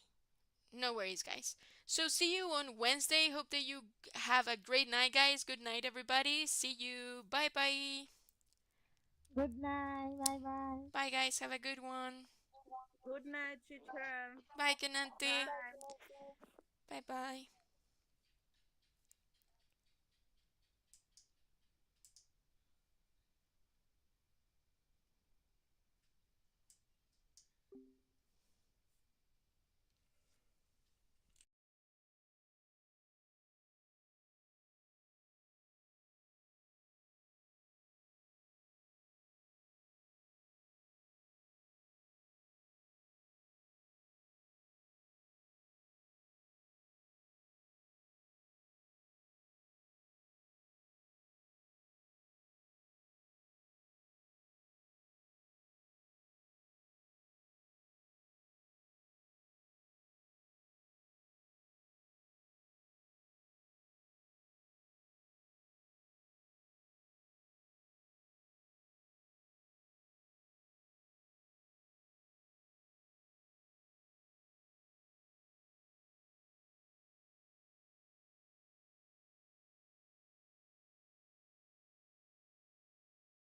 S1: no worries, guys. So see you on Wednesday. Hope that you have a great night, guys. Good night, everybody. See you. Bye bye.
S8: Good night. Bye bye.
S1: Bye, guys. Have a good one.
S2: Good night, teacher.
S1: Bye, Kanante.
S2: Bye.
S1: Bye bye.